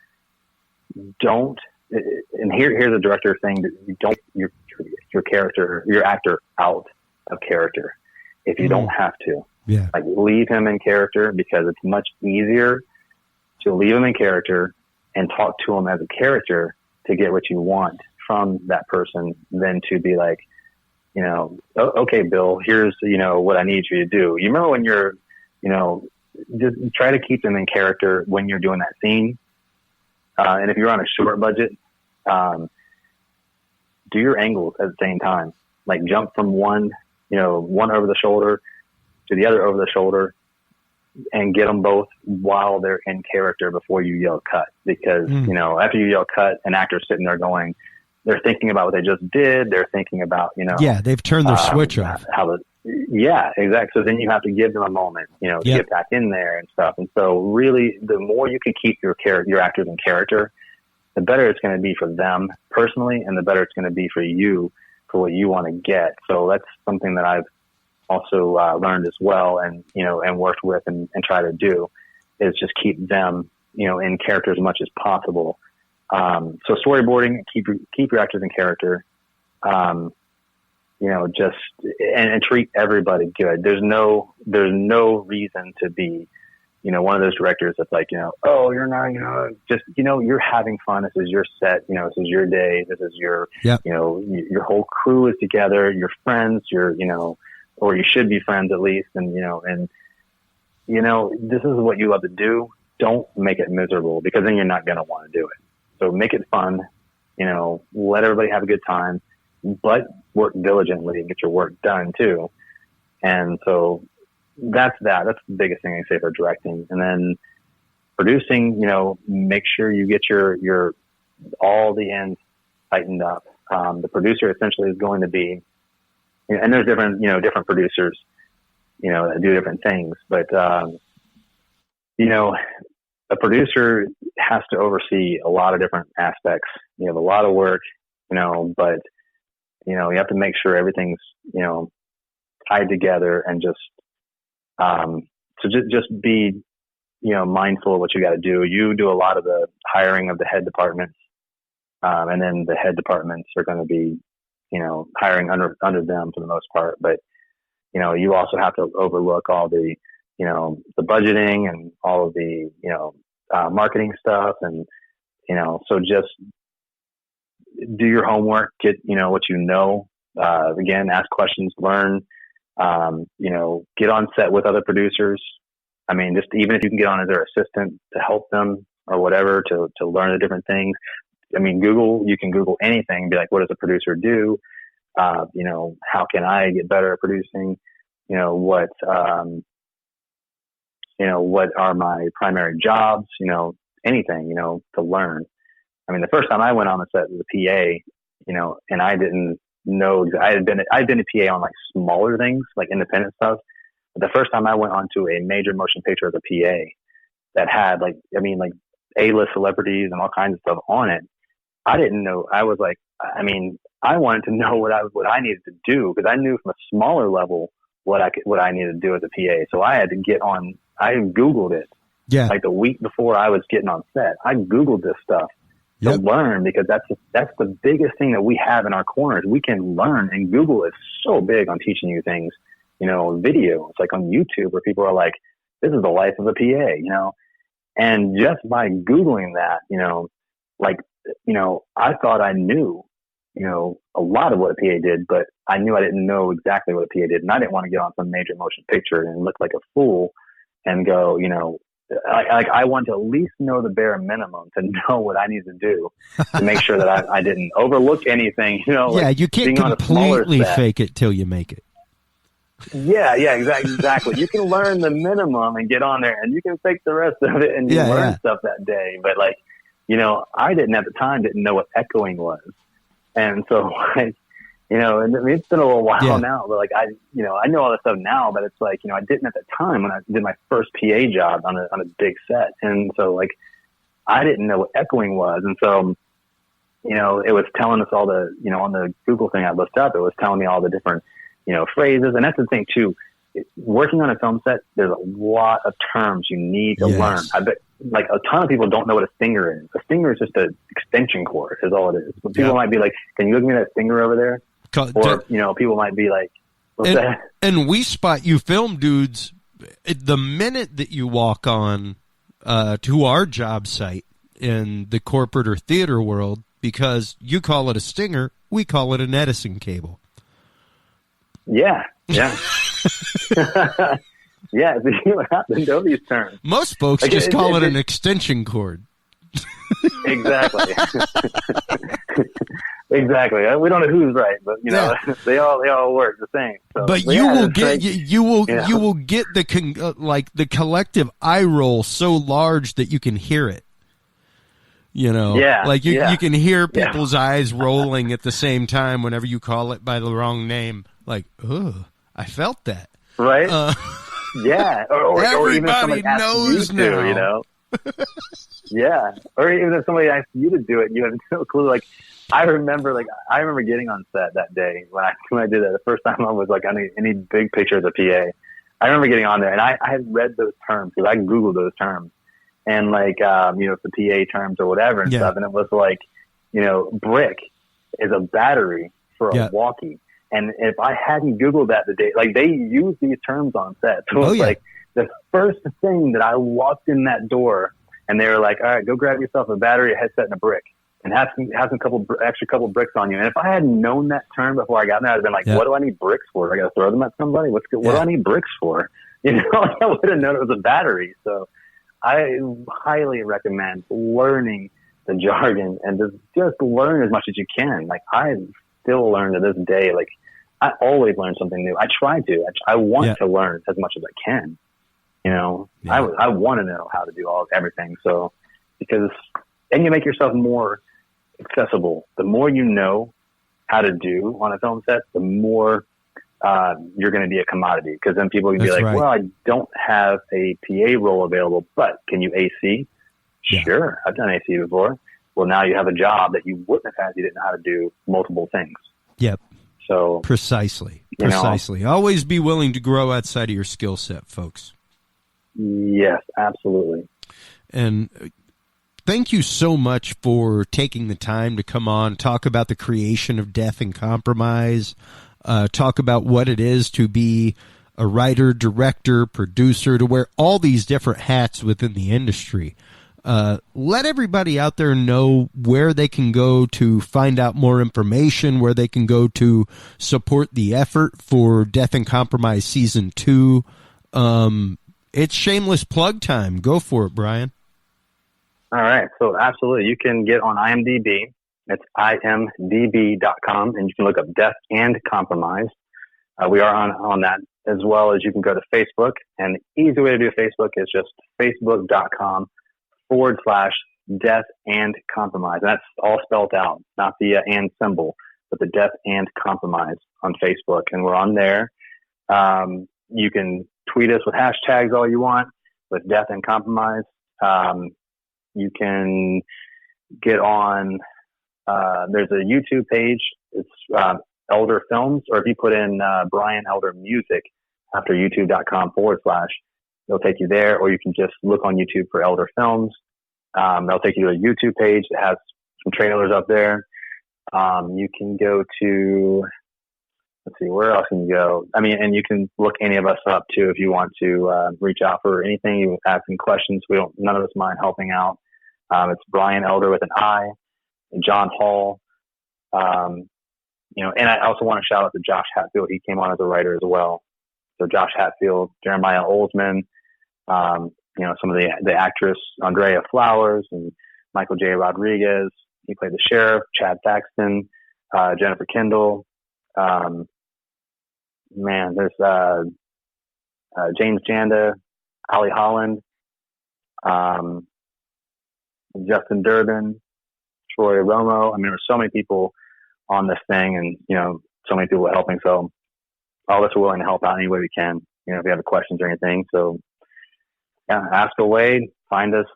don't, and here's a director thing, that you don't, your character, your actor out of character if you don't have to. Yeah. Like, leave him in character, because it's much easier to leave him in character and talk to him as a character to get what you want from that person than to be like, you know, okay, Bill, here's, you know, what I need you to do. You remember when you're, you know, just try to keep them in character when you're doing that scene. And if you're on a short budget, do your angles at the same time. Like, jump from one over the shoulder to the other over the shoulder, and get them both while they're in character before you yell cut. Because, you know, after you yell cut, an actor's sitting there going, they're thinking about what they just did. They're thinking about, you know. Yeah, they've turned their switch off. Yeah, exactly. So then you have to give them a moment, you know, to get back in there and stuff. And so really, the more you can keep your actors in character, the better it's going to be for them personally, and the better it's going to be for you for what you want to get. So that's something that I've also learned as well, and, you know, and worked with and try to do, is just keep them, you know, in character as much as possible. So storyboarding, keep your actors in character, you know, just, and treat everybody good. There's no reason to be, you know, one of those directors that's like, you know, oh, you're not, you know, just, you know, you're having fun. This is your set, you know, this is your day. This is your, you know, your whole crew is together, your friends, you know, or you should be friends at least. And, you know, this is what you love to do. Don't make it miserable, because then you're not going to want to do it. So make it fun, you know, let everybody have a good time, but work diligently and get your work done too. And so that's the biggest thing I say for directing. And then producing, you know, make sure you get your all the ends tightened up. The producer essentially is going to be, and there's different producers, you know, that do different things, but, you know, a producer has to oversee a lot of different aspects. You have a lot of work, you know, but, you know, you have to make sure everything's, you know, tied together, and just, so just be, you know, mindful of what you got to do. You do a lot of the hiring of the head departments, and then the head departments are going to be, you know, hiring under them for the most part. But, you know, you also have to overlook all the, you know, the budgeting and all of the, you know, marketing stuff. And, you know, so just do your homework, get, you know, what you know, again, ask questions, learn, you know, get on set with other producers. I mean, just even if you can get on as their assistant to help them or whatever, to learn the different things. I mean, you can Google anything, be like, what does a producer do? You know, how can I get better at producing? You know, what are my primary jobs? You know, anything, you know, to learn. I mean, the first time I went on the set as a PA, you know, and I didn't know, I'd been a PA on like smaller things, like independent stuff. But the first time I went onto a major motion picture as a PA that had like A-list celebrities and all kinds of stuff on it, I didn't know. I was like, I mean, I wanted to know what I needed to do, because I knew from a smaller level what I needed to do as a PA. So I had to get on. I Googled it. Yeah. Like the week before I was getting on set, I Googled this stuff to learn, because that's the biggest thing that we have in our corners. We can learn, and Google is so big on teaching you things. You know, video. It's like on YouTube where people are like, "This is the life of a PA," you know, and just by Googling that, you know, like, you know, I thought I knew, you know, a lot of what a PA did, but I knew I didn't know exactly what a PA did. And I didn't want to get on some major motion picture and look like a fool and go, you know, I want to at least know the bare minimum to know what I need to do to make sure that I didn't overlook anything, you know. Yeah, like you can't completely fake it till you make it. Yeah, exactly. You can learn the minimum and get on there, and you can fake the rest of it, and you learn stuff that day. But like, you know, I didn't at the time know what echoing was. And so, like, you know, and I mean, it's been a little while now, but like, I know all this stuff now, but it's like, you know, I didn't at the time when I did my first PA job on a big set. And so like, I didn't know what echoing was. And so, you know, it was telling us all the, you know, on the Google thing I looked up, it was telling me all the different, you know, phrases. And that's the thing too. working on a film set, there's a lot of terms you need to learn. I bet like a ton of people don't know what a stinger is. A stinger is just an extension cord is all it is. But people might be like, can you look me that stinger over there? Or, you know, people might be like, what's that? And we spot you film dudes the minute that you walk on to our job site in the corporate or theater world, because you call it a stinger, we call it an Edison cable. Yeah. Yeah, you have to know these terms. Most folks just call it an extension cord. Exactly. Exactly. We don't know who's right, but you know, they all work the same. So, but you will get the collective eye roll so large that you can hear it. You know, you can hear people's eyes rolling at the same time whenever you call it by the wrong name. Like, oh, I felt that. Right? Yeah. Or everybody even knows you now. To, you know? Yeah. Or even if somebody asks you to do it, you have no clue. Like, I remember getting on set that day when I did it. The first time I was like, I need big picture of the PA. I remember getting on there, and I had read those terms because I Googled those terms. And like, you know, the PA terms or whatever and stuff. And it was like, you know, brick is a battery for a walkie. And if I hadn't Googled that the day, like they use these terms on set. So it was like the first thing that I walked in that door and they were like, all right, go grab yourself a battery, a headset and a brick and have some extra couple bricks on you. And if I hadn't known that term before I got in there, I'd have been like, what do I need bricks for? I got to throw them at somebody. What do I need bricks for? You know, I would have known it was a battery. So I highly recommend learning the jargon and just learn as much as you can. Like I still learn to this day. Like I always learn something new. I try to. I want to learn as much as I can. You know, I want to know how to do everything. So and you make yourself more accessible. The more you know how to do on a film set, the more you're going to be a commodity. Because then people can be like, well, I don't have a PA role available, but can you AC? Yeah. Sure, I've done AC before. Well, now you have a job that you wouldn't have had if you didn't know how to do multiple things. Yep. So precisely. Always be willing to grow outside of your skill set, folks. Yes, absolutely. And thank you so much for taking the time to come on, talk about the creation of Death and Compromise, talk about what it is to be a writer, director, producer, to wear all these different hats within the industry. Let everybody out there know where they can go to find out more information, where they can go to support the effort for Death and Compromise Season 2. It's shameless plug time. Go for it, Brian. All right. So absolutely. You can get on IMDb. It's imdb.com, and you can look up Death and Compromise. We are on that, as well as you can go to Facebook. And the easy way to do Facebook is just facebook.com/Death and Compromise. And that's all spelled out, not the and symbol, but the Death and Compromise on Facebook. And we're on there. You can tweet us with hashtags all you want with Death and Compromise. You can get on, there's a YouTube page. It's Edler Films, or if you put in Brian Edler Music after youtube.com/, it'll take you there, or you can just look on YouTube for Edler Films. That'll take you to a YouTube page that has some trailers up there. You can go to, let's see, where else can you go? I mean, and you can look any of us up too if you want to reach out for anything. You ask some questions. None of us mind helping out. It's Brian Edler with an I, John Hall. You know, and I also want to shout out to Josh Hatfield. He came on as a writer as well. So Josh Hatfield, Jeremiah Oldsman, you know, some of the actress Andrea Flowers and Michael J. Rodriguez. He played the sheriff. Chad Thaxton, Jennifer Kendall. There's James Janda, Ali Holland, Justin Durbin, Troy Romo. I mean, there's so many people on this thing, and you know, so many people helping. So all of us are willing to help out any way we can. You know, if you have questions or anything. So yeah, ask away. Find us.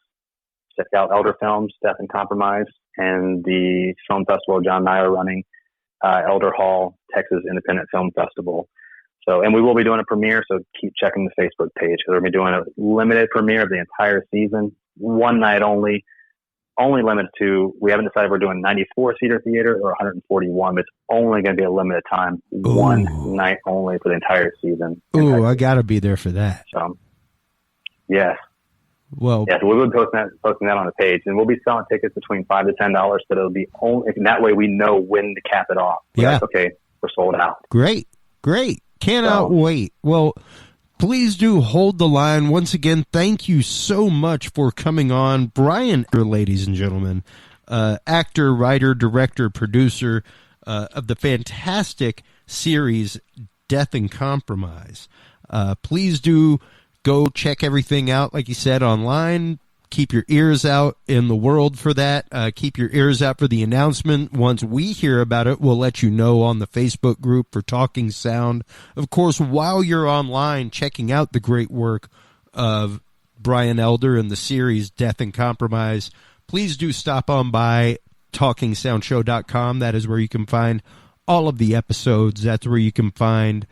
Check out Edler Films, Death and Compromise, and the film festival John and I are running, Elder Hall, Texas Independent Film Festival. So, and we will be doing a premiere, so keep checking the Facebook page, because we're going to be doing a limited premiere of the entire season, one night only limited to, we haven't decided if we're doing 94-seater theater or 141, but it's only going to be a limited time, one night only for the entire season. Ooh, I got to be there for that. So, yes. Well, yeah, so we will be posting that on the page, and we'll be selling tickets between $5 to $10, but it'll be only, and that way we know when to cap it off. Yeah. Like, okay, we're sold out. Great. Cannot wait. Well, please do hold the line. Once again, thank you so much for coming on. Brian, ladies and gentlemen, actor, writer, director, producer of the fantastic series Death and Compromise. Please do go check everything out, like you said, online. Keep your ears out in the world for that. Keep your ears out for the announcement. Once we hear about it, we'll let you know on the Facebook group for Talking Sound. Of course, while you're online checking out the great work of Brian Elder and the series Death and Compromise, please do stop on by TalkingSoundShow.com. That is where you can find all of the episodes. That's where you can find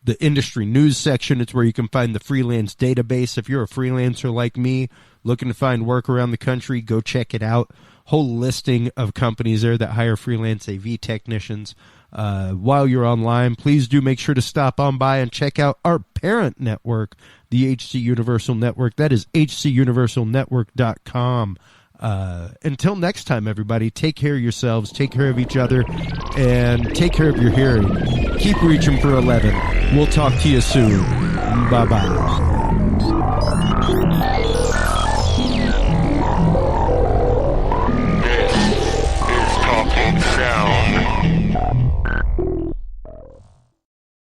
the industry news section. It's where you can find the freelance database. If you're a freelancer like me looking to find work around the country, go check it out. Whole listing of companies there that hire freelance AV technicians. While you're online, please do make sure to stop on by and check out our parent network, the HC Universal Network. That is hcuniversalnetwork.com. Until next time, everybody, take care of yourselves, take care of each other, and take care of your hearing. Keep reaching for 11. We'll talk to you soon. Bye-bye.